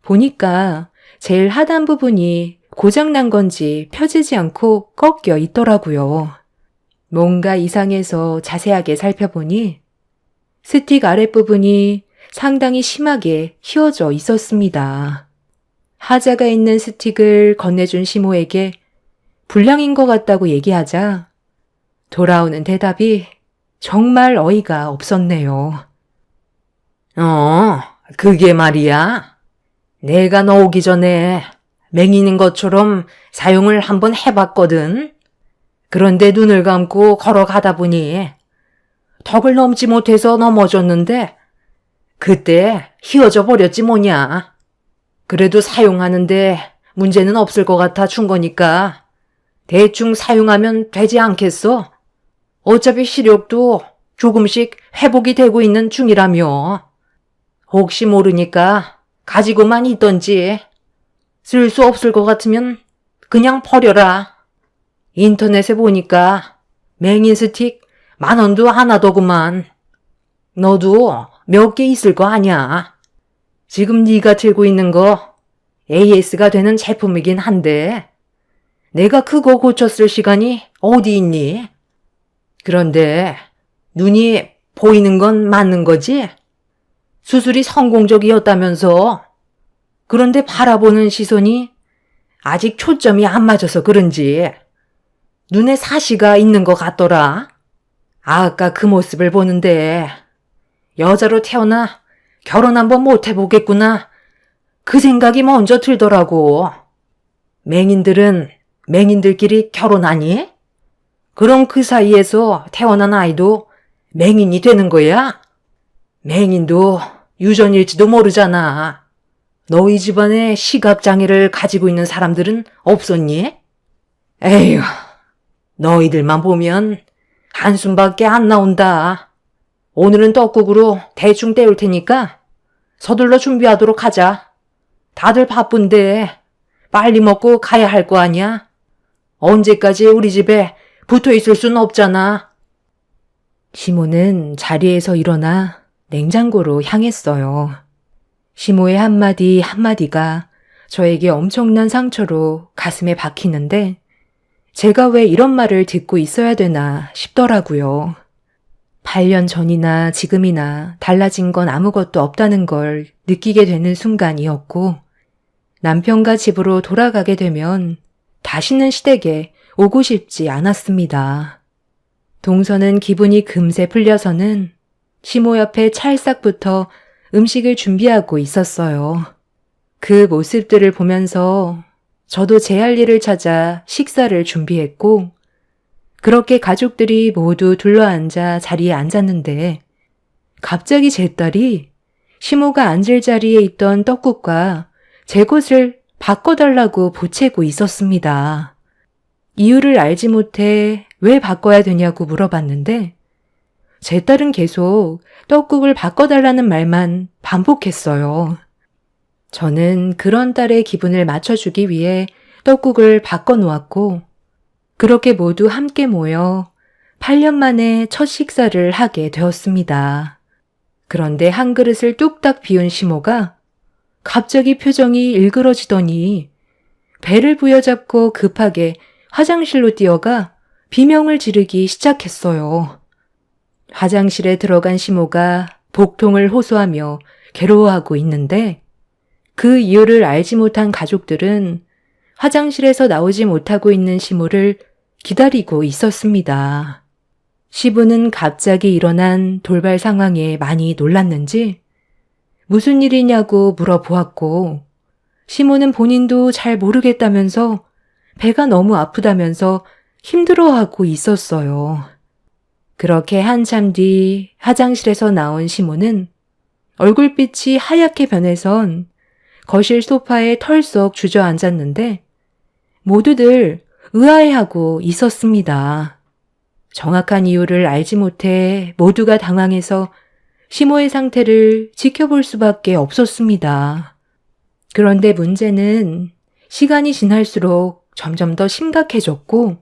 보니까 제일 하단 부분이 고장난 건지 펴지지 않고 꺾여 있더라고요. 뭔가 이상해서 자세하게 살펴보니 스틱 아랫부분이 상당히 심하게 휘어져 있었습니다. 하자가 있는 스틱을 건네준 시모에게 불량인 것 같다고 얘기하자 돌아오는 대답이 정말 어이가 없었네요. 그게 말이야. 내가 너 오기 전에 맹인인 것처럼 사용을 한번 해봤거든. 그런데 눈을 감고 걸어가다 보니 턱을 넘지 못해서 넘어졌는데 그때 휘어져 버렸지 뭐냐. 그래도 사용하는데 문제는 없을 것 같아 준 거니까 대충 사용하면 되지 않겠어? 어차피 시력도 조금씩 회복이 되고 있는 중이라며. 혹시 모르니까 가지고만 있던지 쓸 수 없을 것 같으면 그냥 버려라. 인터넷에 보니까 맹인 스틱 10,000원도 안 하더구만. 너도 몇 개 있을 거 아냐. 지금 네가 들고 있는 거 AS가 되는 제품이긴 한데 내가 그거 고쳤을 시간이 어디 있니? 그런데 눈이 보이는 건 맞는 거지? 수술이 성공적이었다면서. 그런데 바라보는 시선이 아직 초점이 안 맞아서 그런지 눈에 사시가 있는 것 같더라. 아까 그 모습을 보는데 여자로 태어나 결혼 한번 못 해보겠구나. 그 생각이 먼저 들더라고. 맹인들은 맹인들끼리 결혼하니? 그럼 그 사이에서 태어난 아이도 맹인이 되는 거야? 맹인도 유전일지도 모르잖아. 너희 집안에 시각장애를 가지고 있는 사람들은 없었니? 에휴, 너희들만 보면 한숨밖에 안 나온다. 오늘은 떡국으로 대충 때울 테니까 서둘러 준비하도록 하자. 다들 바쁜데 빨리 먹고 가야 할 거 아니야? 언제까지 우리 집에 붙어 있을 순 없잖아. 시모는 자리에서 일어나 냉장고로 향했어요. 시모의 한마디 한마디가 저에게 엄청난 상처로 가슴에 박히는데 제가 왜 이런 말을 듣고 있어야 되나 싶더라고요. 8년 전이나 지금이나 달라진 건 아무것도 없다는 걸 느끼게 되는 순간이었고 남편과 집으로 돌아가게 되면 다시는 시댁에 오고 싶지 않았습니다. 동서는 기분이 금세 풀려서는 시모 옆에 찰싹부터 음식을 준비하고 있었어요. 그 모습들을 보면서 저도 제 할 일을 찾아 식사를 준비했고 그렇게 가족들이 모두 둘러앉아 자리에 앉았는데 갑자기 제 딸이 시모가 앉을 자리에 있던 떡국과 제 것을 바꿔달라고 보채고 있었습니다. 이유를 알지 못해 왜 바꿔야 되냐고 물어봤는데 제 딸은 계속 떡국을 바꿔달라는 말만 반복했어요. 저는 그런 딸의 기분을 맞춰주기 위해 떡국을 바꿔놓았고 그렇게 모두 함께 모여 8년 만에 첫 식사를 하게 되었습니다. 그런데 한 그릇을 뚝딱 비운 시모가 갑자기 표정이 일그러지더니 배를 부여잡고 급하게 화장실로 뛰어가 비명을 지르기 시작했어요. 화장실에 들어간 시모가 복통을 호소하며 괴로워하고 있는데 그 이유를 알지 못한 가족들은 화장실에서 나오지 못하고 있는 시모를 기다리고 있었습니다. 시부는 갑자기 일어난 돌발 상황에 많이 놀랐는지 무슨 일이냐고 물어보았고 시모는 본인도 잘 모르겠다면서 배가 너무 아프다면서 힘들어하고 있었어요. 그렇게 한참 뒤 화장실에서 나온 시모는 얼굴빛이 하얗게 변해선 거실 소파에 털썩 주저앉았는데 모두들 의아해하고 있었습니다. 정확한 이유를 알지 못해 모두가 당황해서 시모의 상태를 지켜볼 수밖에 없었습니다. 그런데 문제는 시간이 지날수록 점점 더 심각해졌고,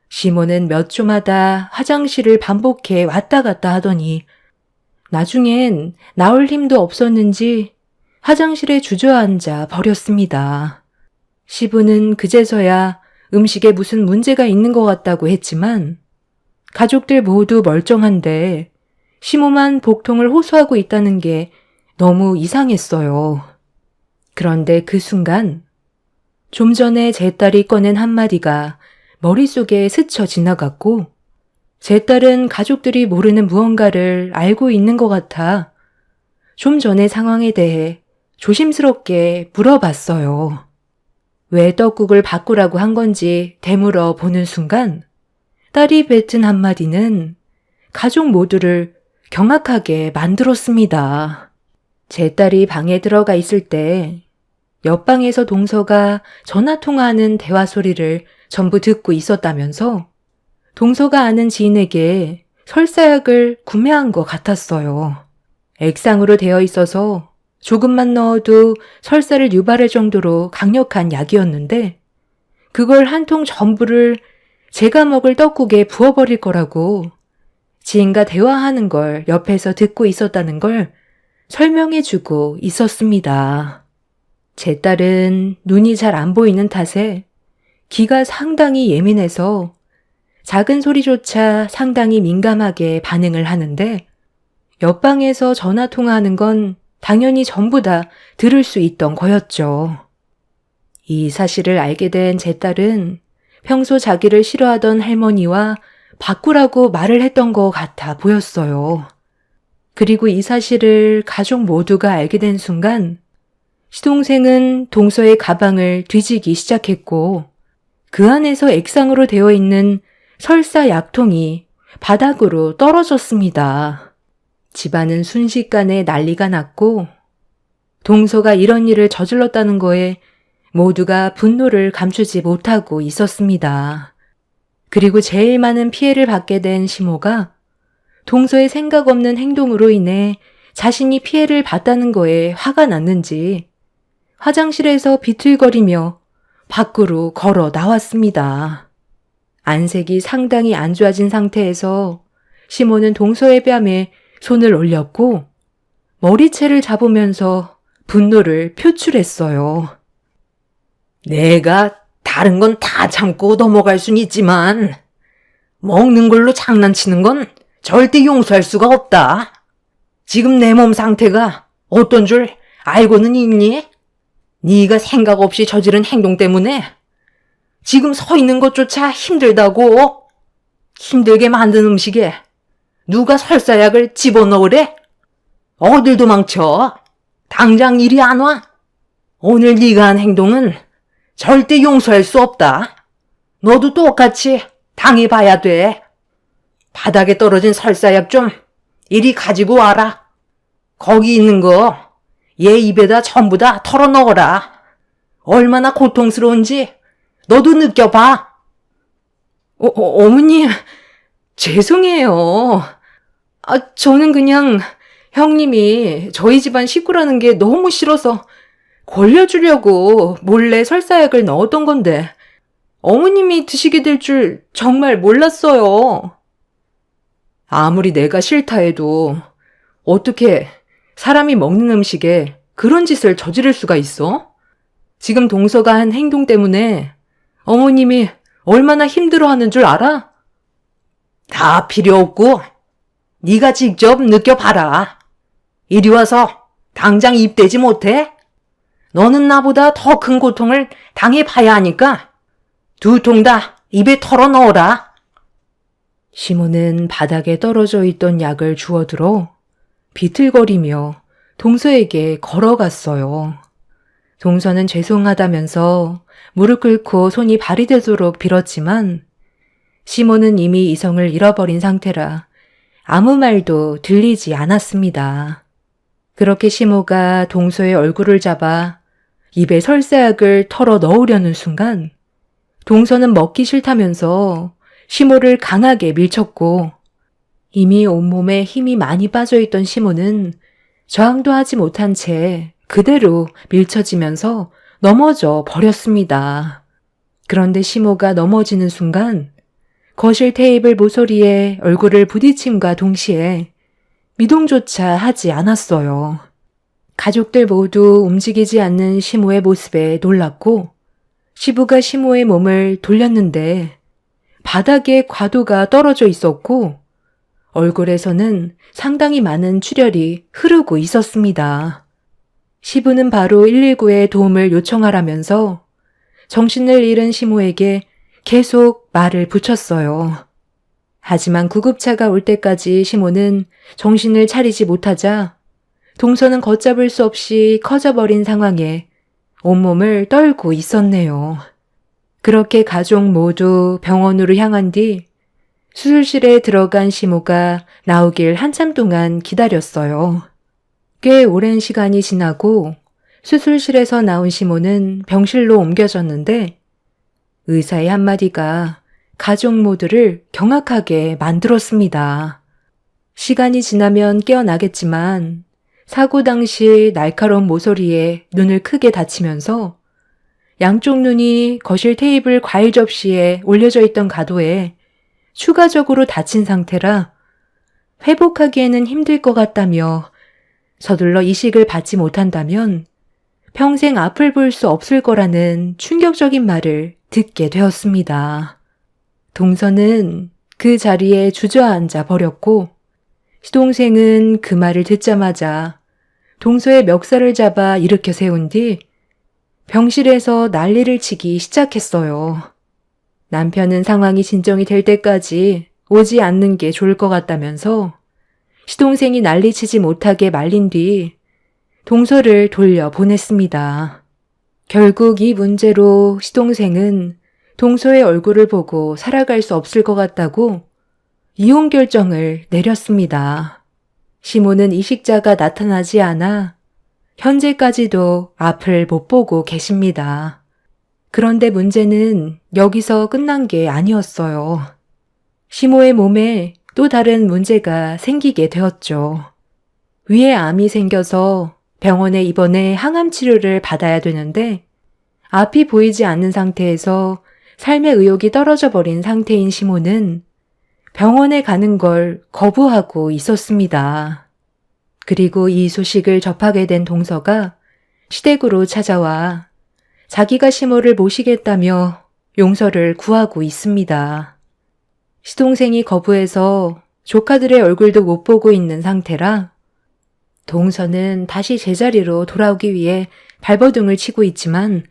시모는 몇 초마다 화장실을 반복해 왔다 갔다 하더니 나중엔 나올 힘도 없었는지 화장실에 주저앉아 버렸습니다. 시부는 그제서야 음식에 무슨 문제가 있는 것 같다고 했지만 가족들 모두 멀쩡한데 시모만 복통을 호소하고 있다는 게 너무 이상했어요. 그런데 그 순간 좀 전에 제 딸이 꺼낸 한마디가 머릿속에 스쳐 지나갔고 제 딸은 가족들이 모르는 무언가를 알고 있는 것 같아 좀 전의 상황에 대해 조심스럽게 물어봤어요. 왜 떡국을 바꾸라고 한 건지 되물어 보는 순간 딸이 뱉은 한마디는 가족 모두를 경악하게 만들었습니다. 제 딸이 방에 들어가 있을 때 옆방에서 동서가 전화통화하는 대화 소리를 전부 듣고 있었다면서 동서가 아는 지인에게 설사약을 구매한 것 같았어요. 액상으로 되어 있어서 조금만 넣어도 설사를 유발할 정도로 강력한 약이었는데 그걸 한 통 전부를 제가 먹을 떡국에 부어버릴 거라고 지인과 대화하는 걸 옆에서 듣고 있었다는 걸 설명해주고 있었습니다. 제 딸은 눈이 잘 안 보이는 탓에 귀가 상당히 예민해서 작은 소리조차 상당히 민감하게 반응을 하는데 옆방에서 전화 통화하는 건 당연히 전부 다 들을 수 있던 거였죠. 이 사실을 알게 된 제 딸은 평소 자기를 싫어하던 할머니와 바꾸라고 말을 했던 것 같아 보였어요. 그리고 이 사실을 가족 모두가 알게 된 순간 시동생은 동서의 가방을 뒤지기 시작했고 그 안에서 액상으로 되어 있는 설사 약통이 바닥으로 떨어졌습니다. 집안은 순식간에 난리가 났고 동서가 이런 일을 저질렀다는 거에 모두가 분노를 감추지 못하고 있었습니다. 그리고 제일 많은 피해를 받게 된 시모가 동서의 생각 없는 행동으로 인해 자신이 피해를 봤다는 거에 화가 났는지 화장실에서 비틀거리며 밖으로 걸어 나왔습니다. 안색이 상당히 안 좋아진 상태에서 시모는 동서의 뺨에 손을 올렸고 머리채를 잡으면서 분노를 표출했어요. 내가 다른 건 다 참고 넘어갈 순 있지만 먹는 걸로 장난치는 건 절대 용서할 수가 없다. 지금 내 몸 상태가 어떤 줄 알고는 있니? 네가 생각 없이 저지른 행동 때문에 지금 서 있는 것조차 힘들다고. 힘들게 만든 음식에 누가 설사약을 집어넣으래? 어딜 도망쳐? 당장 이리 안 와? 오늘 네가 한 행동은 절대 용서할 수 없다. 너도 똑같이 당해봐야 돼. 바닥에 떨어진 설사약 좀 이리 가지고 와라. 거기 있는 거 얘 입에다 전부 다 털어넣어라. 얼마나 고통스러운지 너도 느껴봐. 어머님, 죄송해요. 저는 그냥 형님이 저희 집안 식구라는 게 너무 싫어서 걸려주려고 몰래 설사약을 넣었던 건데 어머님이 드시게 될 줄 정말 몰랐어요. 아무리 내가 싫다 해도 어떻게 사람이 먹는 음식에 그런 짓을 저지를 수가 있어? 지금 동서가 한 행동 때문에 어머님이 얼마나 힘들어하는 줄 알아? 다 필요 없고 네가 직접 느껴봐라. 이리 와서 당장 입대지 못해? 너는 나보다 더 큰 고통을 당해봐야 하니까 두 통 다 입에 털어넣어라. 시모는 바닥에 떨어져 있던 약을 주워들어 비틀거리며 동서에게 걸어갔어요. 동서는 죄송하다면서 무릎 꿇고 손이 발이 되도록 빌었지만 시모는 이미 이성을 잃어버린 상태라 아무 말도 들리지 않았습니다. 그렇게 시모가 동서의 얼굴을 잡아 입에 설사약을 털어 넣으려는 순간 동서는 먹기 싫다면서 시모를 강하게 밀쳤고 이미 온몸에 힘이 많이 빠져있던 시모는 저항도 하지 못한 채 그대로 밀쳐지면서 넘어져 버렸습니다. 그런데 시모가 넘어지는 순간 거실 테이블 모서리에 얼굴을 부딪힘과 동시에 미동조차 하지 않았어요. 가족들 모두 움직이지 않는 시모의 모습에 놀랐고 시부가 시모의 몸을 돌렸는데 바닥에 과도가 떨어져 있었고 얼굴에서는 상당히 많은 출혈이 흐르고 있었습니다. 시부는 바로 119에 도움을 요청하라면서 정신을 잃은 시모에게 계속 말을 붙였어요. 하지만 구급차가 올 때까지 시모는 정신을 차리지 못하자 동서는 걷잡을 수 없이 커져버린 상황에 온몸을 떨고 있었네요. 그렇게 가족 모두 병원으로 향한 뒤 수술실에 들어간 시모가 나오길 한참 동안 기다렸어요. 꽤 오랜 시간이 지나고 수술실에서 나온 시모는 병실로 옮겨졌는데 의사의 한마디가 가족 모두를 경악하게 만들었습니다. 시간이 지나면 깨어나겠지만 사고 당시 날카로운 모서리에 눈을 크게 다치면서 양쪽 눈이 거실 테이블 과일 접시에 올려져 있던 가도에 추가적으로 다친 상태라 회복하기에는 힘들 것 같다며 서둘러 이식을 받지 못한다면 평생 앞을 볼 수 없을 거라는 충격적인 말을 듣게 되었습니다. 동서는 그 자리에 주저앉아 버렸고 시동생은 그 말을 듣자마자 동서의 멱살을 잡아 일으켜 세운 뒤 병실에서 난리를 치기 시작했어요. 남편은 상황이 진정이 될 때까지 오지 않는 게 좋을 것 같다면서 시동생이 난리치지 못하게 말린 뒤 동서를 돌려보냈습니다. 결국 이 문제로 시동생은 동서의 얼굴을 보고 살아갈 수 없을 것 같다고 이혼 결정을 내렸습니다. 시모는 이식자가 나타나지 않아 현재까지도 앞을 못 보고 계십니다. 그런데 문제는 여기서 끝난 게 아니었어요. 시모의 몸에 또 다른 문제가 생기게 되었죠. 위에 암이 생겨서 병원에 입원해 항암 치료를 받아야 되는데 앞이 보이지 않는 상태에서 삶의 의욕이 떨어져 버린 상태인 시모는 병원에 가는 걸 거부하고 있었습니다. 그리고 이 소식을 접하게 된 동서가 시댁으로 찾아와 자기가 시모를 모시겠다며 용서를 구하고 있습니다. 시동생이 거부해서 조카들의 얼굴도 못 보고 있는 상태라 동서는 다시 제자리로 돌아오기 위해 발버둥을 치고 있지만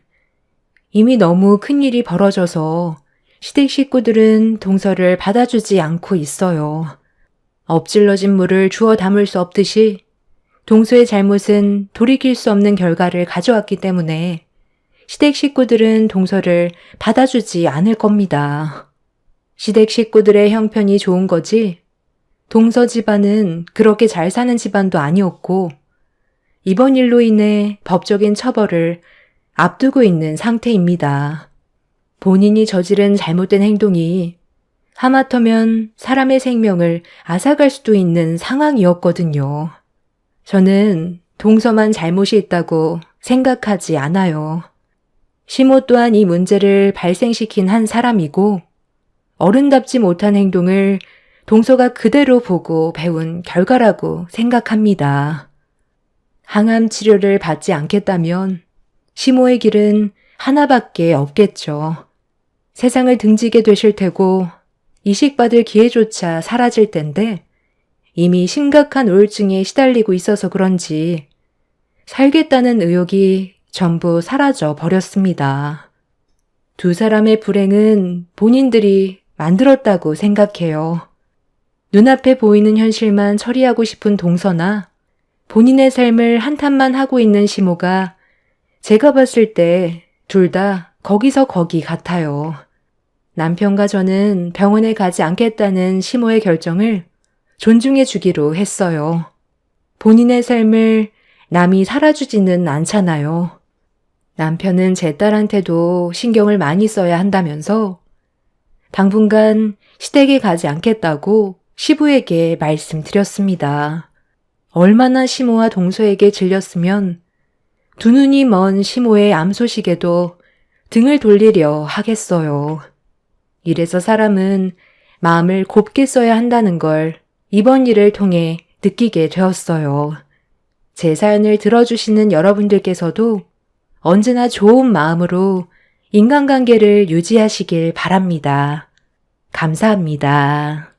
이미 너무 큰일이 벌어져서 시댁 식구들은 동서를 받아주지 않고 있어요. 엎질러진 물을 주워 담을 수 없듯이 동서의 잘못은 돌이킬 수 없는 결과를 가져왔기 때문에 시댁 식구들은 동서를 받아주지 않을 겁니다. 시댁 식구들의 형편이 좋은 거지 동서 집안은 그렇게 잘 사는 집안도 아니었고 이번 일로 인해 법적인 처벌을 앞두고 있는 상태입니다. 본인이 저지른 잘못된 행동이 하마터면 사람의 생명을 앗아갈 수도 있는 상황이었거든요. 저는 동서만 잘못이 있다고 생각하지 않아요. 시모 또한 이 문제를 발생시킨 한 사람이고 어른답지 못한 행동을 동서가 그대로 보고 배운 결과라고 생각합니다. 항암 치료를 받지 않겠다면 시모의 길은 하나밖에 없겠죠. 세상을 등지게 되실 테고 이식받을 기회조차 사라질 텐데 이미 심각한 우울증에 시달리고 있어서 그런지 살겠다는 의욕이 전부 사라져 버렸습니다. 두 사람의 불행은 본인들이 만들었다고 생각해요. 눈앞에 보이는 현실만 처리하고 싶은 동서나 본인의 삶을 한탄만 하고 있는 시모가 제가 봤을 때 둘 다 거기서 거기 같아요. 남편과 저는 병원에 가지 않겠다는 시모의 결정을 존중해 주기로 했어요. 본인의 삶을 남이 살아주지는 않잖아요. 남편은 제 딸한테도 신경을 많이 써야 한다면서 당분간 시댁에 가지 않겠다고 시부에게 말씀드렸습니다. 얼마나 시모와 동서에게 질렸으면 두 눈이 먼 시모의 암 소식에도 등을 돌리려 하겠어요. 이래서 사람은 마음을 곱게 써야 한다는 걸 이번 일을 통해 느끼게 되었어요. 제 사연을 들어주시는 여러분들께서도 언제나 좋은 마음으로 인간관계를 유지하시길 바랍니다. 감사합니다.